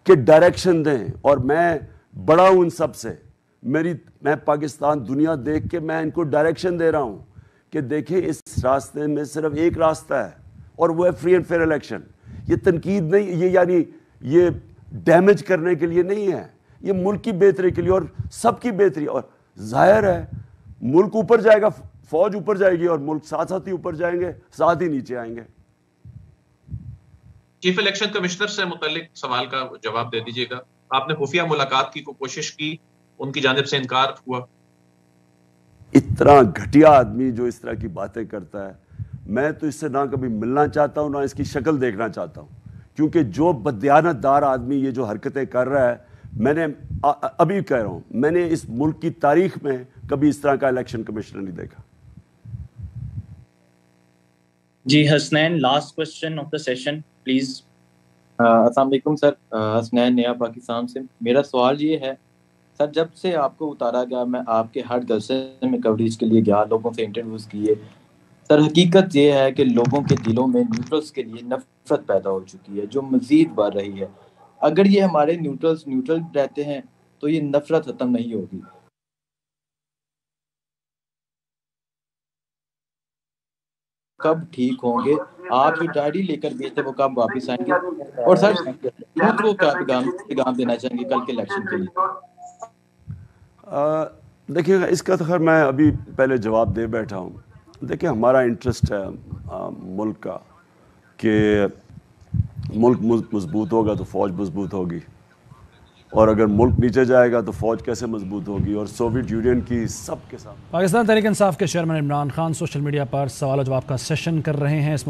کہ ڈائریکشن دیں. اور میں بڑا ہوں ان سب سے، میں پاکستان دنیا دیکھ کے میں ان کو ڈائریکشن دے رہا ہوں کہ دیکھیں اس راستے میں صرف ایک راستہ ہے اور وہ ہے فری اینڈ فیئر الیکشن. یہ تنقید نہیں، یہ یعنی یہ ڈیمیج کرنے کے لیے نہیں ہے، یہ ملک کی بہتری کے لیے اور سب کی بہتری. اور ظاہر ہے ملک اوپر جائے گا، فوج اوپر جائے گی اور ملک ساتھ ساتھ ہی اوپر جائیں گے، ساتھ ہی نیچے آئیں گے. چیف الیکشن کمشنر سے متعلق سوال کا جواب دے دیجیے گا. آپ نے خفیہ ملاقات کی کوشش کی، ان کی جانب سے انکار ہوا. اتنا گھٹیا آدمی جو اس طرح کی باتیں کرتا ہے، میں تو اس سے نہ کبھی ملنا چاہتا ہوں نہ اس کی شکل دیکھنا چاہتا ہوں. کیونکہ جو بدیانت دار آدمی یہ جو حرکتیں کر رہا ہے، میں نے ابھی کہہ رہا ہوں، میں نے اس ملک کی تاریخ میں کبھی اس طرح کا الیکشن کمشنر نہیں دیکھا. جی Hasnain, last question of the session please. السلام علیکم سر، حسنین نیا پاکستان سے. میرا سوال یہ ہے سر، جب سے آپ کو اتارا گیا، میں آپ کے ہر جلسے میں کوریج کے لیے گیا، لوگوں سے انٹرویوز کیے. سر حقیقت یہ ہے کہ لوگوں کے دلوں میں نیوٹرلز کے لیے نفرت پیدا ہو چکی ہے جو مزید بڑھ رہی ہے. اگر یہ ہمارے نیوٹرل رہتے ہیں تو یہ نفرت ختم نہیں ہوگی. کب ٹھیک ہوں گے؟ آپ جو ڈائری لے کر گئے تھے وہ کب واپس آئیں گے؟ اور سر یوتھ کو کیا پیغام دینا چاہیں گے کل کے الیکشن کے لیے؟ دیکھیے اس کا تو خیر میں ابھی پہلے جواب دے بیٹھا ہوں. دیکھیں ہمارا انٹرسٹ ہے ملک کا کہ ملک مضبوط ہوگا تو فوج مضبوط ہوگی, اور اگر ملک نیچے جائے گا تو فوج کیسے مضبوط ہوگی, اور سوویت یونین کی سب کے ساتھ. پاکستان تحریک انصاف کے chairman Imran Khan social media پر سوال و جواب کا سیشن کر رہے ہیں. اس